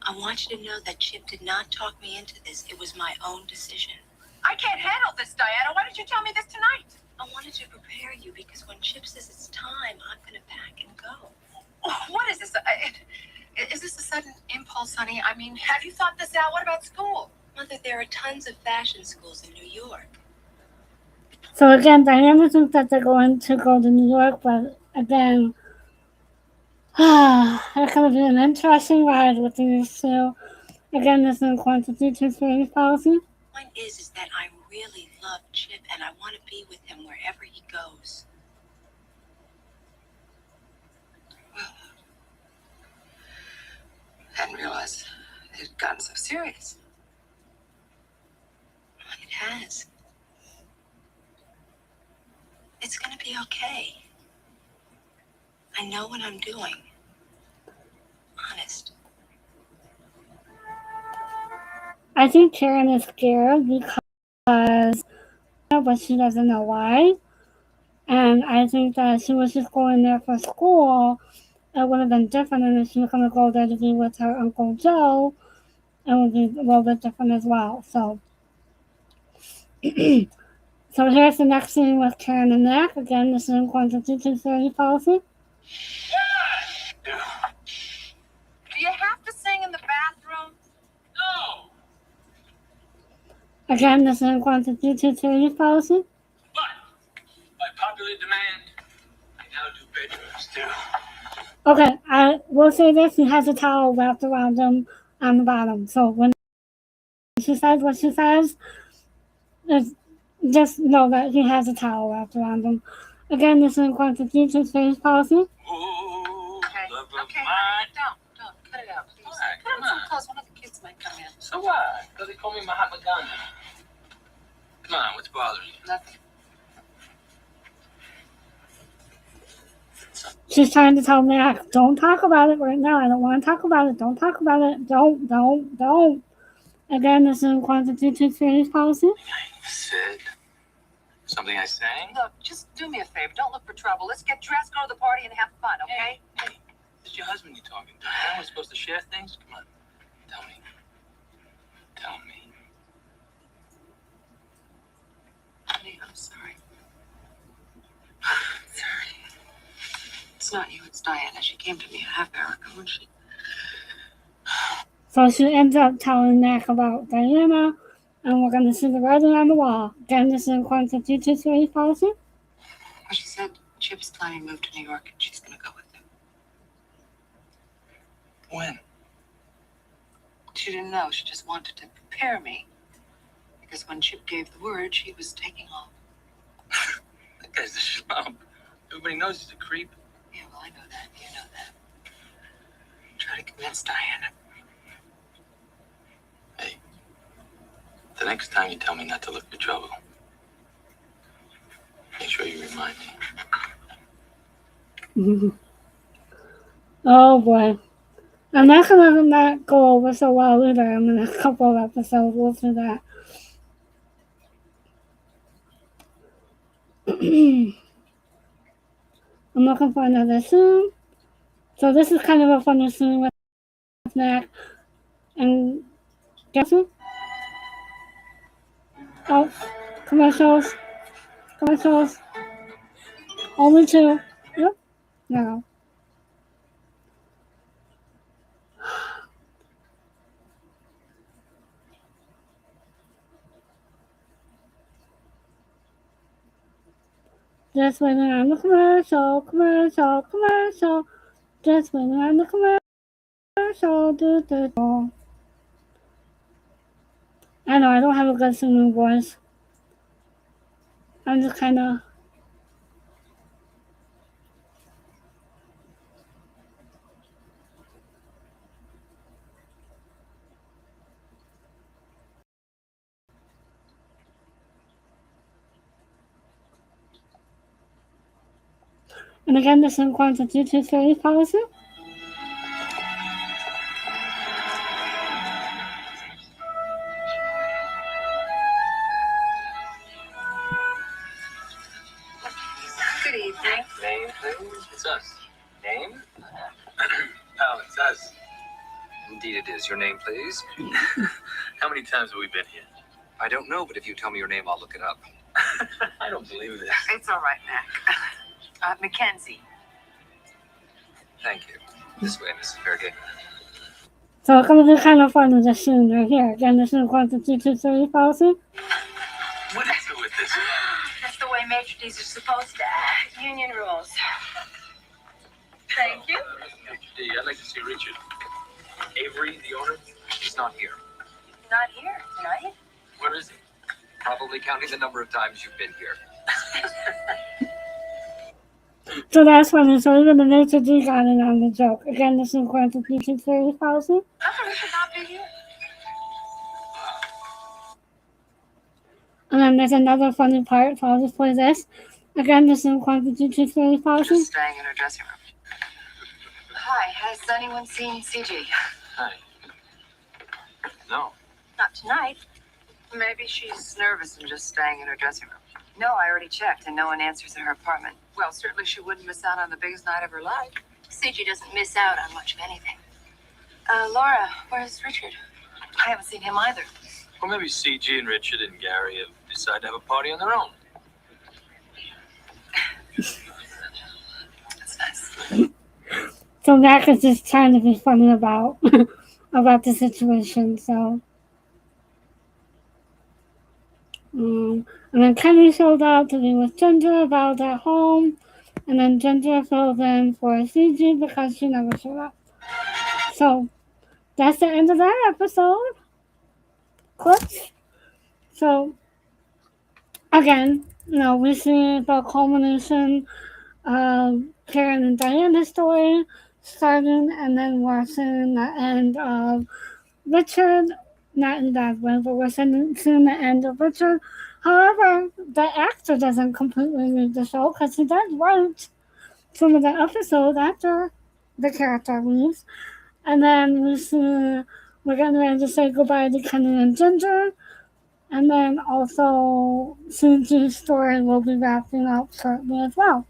I want you to know that Chip did not talk me into this. It was my own decision. I can't handle this, Diana. Why didn't you tell me this tonight? I wanted to prepare you because when Chip says it's time, I'm going to pack and go. What is this? Is this a sudden impulse, honey? I mean, have you thought this out? What about school? Mother, there are tons of fashion schools in New York. So again, Diana thinks that they're going to go to New York, but again, it's going to be an interesting ride with these two. Again, this is in quantity to series policy. The point is that I really love Chip and I want to be with him wherever he goes. I hadn't realized it had gotten so serious. It has. It's gonna be okay. I know what I'm doing. Honest. I think Karen is scared because, but she doesn't know why. And I think that if she was just going there for school, it would have been different. And if she was going to go there to be with her Uncle Joe, it would be a little bit different as well. So, so here's the next scene with Karen and Nick. Again, this is in quantity to series policy. Do you have to sing in the bathroom? No, Again, this is in quantity to series policy. but by popular demand, I now do bedrooms too. Okay, I will say this: he has a towel wrapped around him on the bottom. So when she says what she says, just know that he has a towel wrapped around him. Again, this is in quantity to series policy. Ooh, Okay, love of okay. mine. Don't. Cut it out, please. All right, Put come on some on. clothes. One of the kids might come in. So what? Because they call me Mahatma Gandhi. Come on, what's bothering you? Nothing. She's trying to tell Mac, don't talk about it right now. I don't want to talk about it. Don't talk about it. Don't. Again, this is in quantity to series policy. Sid. Something I sang? Look, just do me a favor. Don't look for trouble. Let's get dressed, go to the party, and have fun, okay? Hey, this is your husband you're talking to. Aren't we supposed to share things? Come on. Tell me. Tell me. Honey, I'm sorry. Sorry. It's not you, it's Diana. She came to me a half hour ago and she... So she ends up telling Mac about Diana, and we're going to see the writing on the wall. Again, this is in quantity to series policy. Well, she said Chip's planning to move to New York and she's going to go with him. When? She didn't know. She just wanted to prepare me. Because when Chip gave the word, she was taking off. That guy's a schlump. Everybody knows he's a creep. Yeah, well, I know that. You know that. Try to convince Diana. Hey, the next time you tell me not to look for trouble, make sure you remind me. Oh boy. I'm not going to not go over so well either in the next couple of episodes. We'll see that. I'm looking for another scene. So this is kind of a funny scene with Mac and Jesse. Oh, commercials. Only two. Yep. No. Just waiting on the commercial. Just waiting on the commercial. Do. I know I don't have a good singing voice. I'm just kind of. And again, this is quantity to series policy. Good evening. Name, please. It's us. Name? Pal, it's us. Indeed it is. Your name, please? How many times have we been here? I don't know, but if you tell me your name, I'll look it up. I don't believe this. It's all right, Mac. Mackenzie. Thank you. This way, Mrs. Fairgate. So it's going to be kind of fun to just scene right here. Again, this is quantity to series policy. What is it with this? That's the way PhDs are supposed to act. Union rules. Thank you. Mr. D, I'd like to see Richard. Avery, the owner? He's not here. Not here tonight. Where is he? Probably counting the number of times you've been here. So that's funny. So even the Mr. D got in on the joke. Again, this is going to PG-30 policy. He should not be here. And then there's another funny part, so I'll just play this. Again, this is going to PG-30 policy. Just staying in her dressing room. Hi, has anyone seen Ciji? Hi. No. Not tonight. Maybe she's nervous and just staying in her dressing room. No, I already checked, and no one answers in her apartment. Well, certainly she wouldn't miss out on the biggest night of her life. Ciji doesn't miss out on much of anything. Laura, where's Richard? I haven't seen him either. Well, maybe CG and Richard and Gary have decided to have a party on their own. That's nice. So Mac is just trying to be funny about about the situation. So, and then Kenny showed up to be with Ginger about at home, and then Ginger filled in for CG because she never showed up. So that's the end of that episode. Clips. So again, we see the culmination of Karen and Diana's story starting, and then we're seeing the end of Richard, not in that way, but we're seeing the end of Richard. However, the actor doesn't completely leave the show because he does write some of the episodes after the character leaves. And then we're getting ready to say goodbye to Kenny and Ginger. And then also CG's story will be wrapping up shortly as well.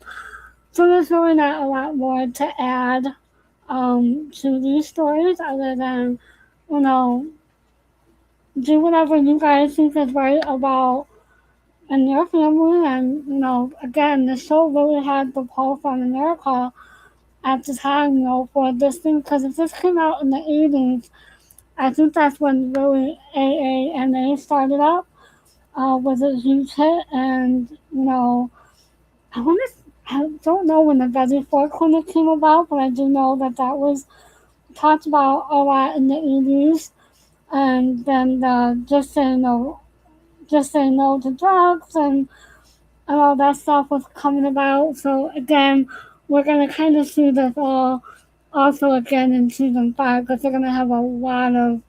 So there's really not a lot more to add to these stories other than, do whatever you guys think is right about in your family. And, again, the show really had the pulse on America at the time, for this thing. Because if this came out in the 80s, I think that's when really AANA started up. Was a huge hit. And, I don't know when the Betty Ford Clinic came about, but I do know that was talked about a lot in the 80s. And then just saying no to drugs and all that stuff was coming about. So again, we're going to kind of see this all also again in season 5 because they're going to have a lot of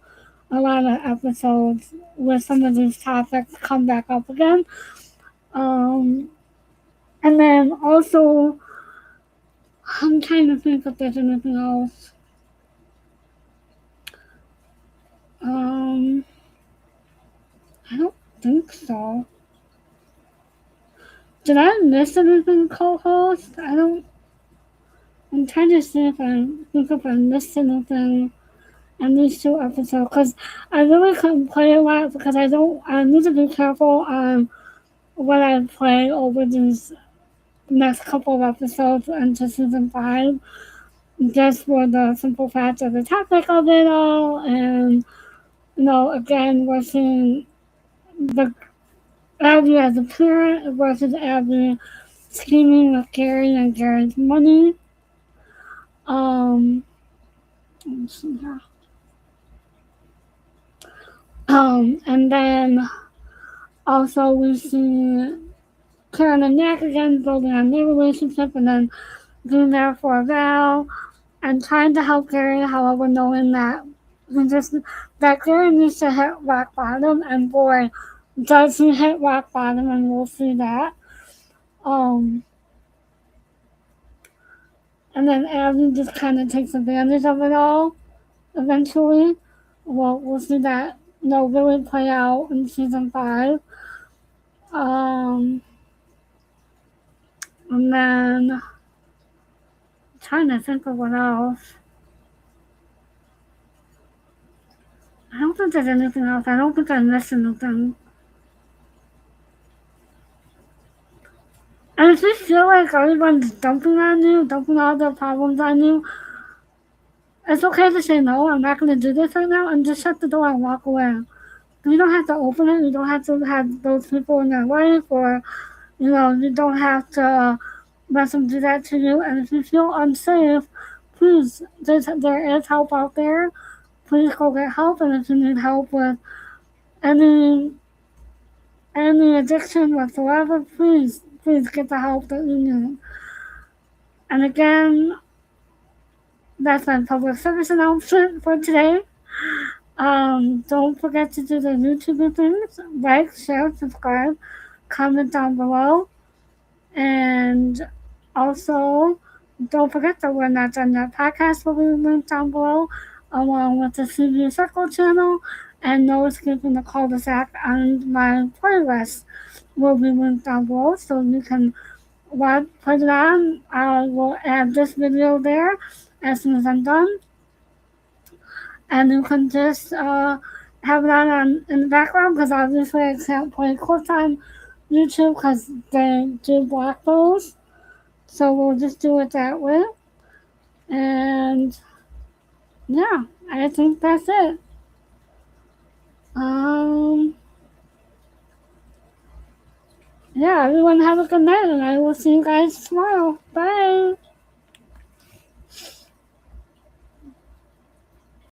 episodes where some of these topics come back up again. And then also, I'm trying to think if there's anything else. I don't think so. Did I miss anything, co-host? I'm trying to see if I missed anything in these 2 episodes, because I really couldn't play a lot because I need to be careful on what I play over these next couple of episodes into season 5, just for the simple fact of the topic of it all. And, again, we're seeing the Abby as a parent versus Abby scheming with Gary and Gary's money. Let's see here. And then also we see Karen and Nick again building on their relationship and then being there for Val and trying to help Gary, however, knowing that Gary needs to hit rock bottom, and boy, does he hit rock bottom, and we'll see that. And then Abby just kind of takes advantage of it all eventually. Well, we'll see that really play out in season 5. And then I'm trying to think of what else. I don't think there's anything else. I don't think I missed anything. And if you feel like everyone's dumping all their problems on you, it's okay to say no, I'm not going to do this right now, and just shut the door and walk away. You don't have to open it. You don't have to have those people in your life or You don't have to let them do that to you. And if you feel unsafe, please, there is help out there. Please go get help. And if you need help with any addiction whatsoever, please get the help that you need. And again, that's my public service announcement for today. Don't forget to do the YouTube things. Like, share, subscribe, comment down below. And also, don't forget that we're not done yet. Podcast will be linked down below, along with the Ciji Circle channel and No Escaping the Cul-de-sac, and my playlist will be linked down below, so you can put it on. I will add this video there as soon as I'm done, and you can just have it on in the background, because obviously I can't play clips on YouTube because they do block those. So we'll just do it that way. And yeah, I think that's it. Yeah, everyone have a good night, and I will see you guys tomorrow. Bye.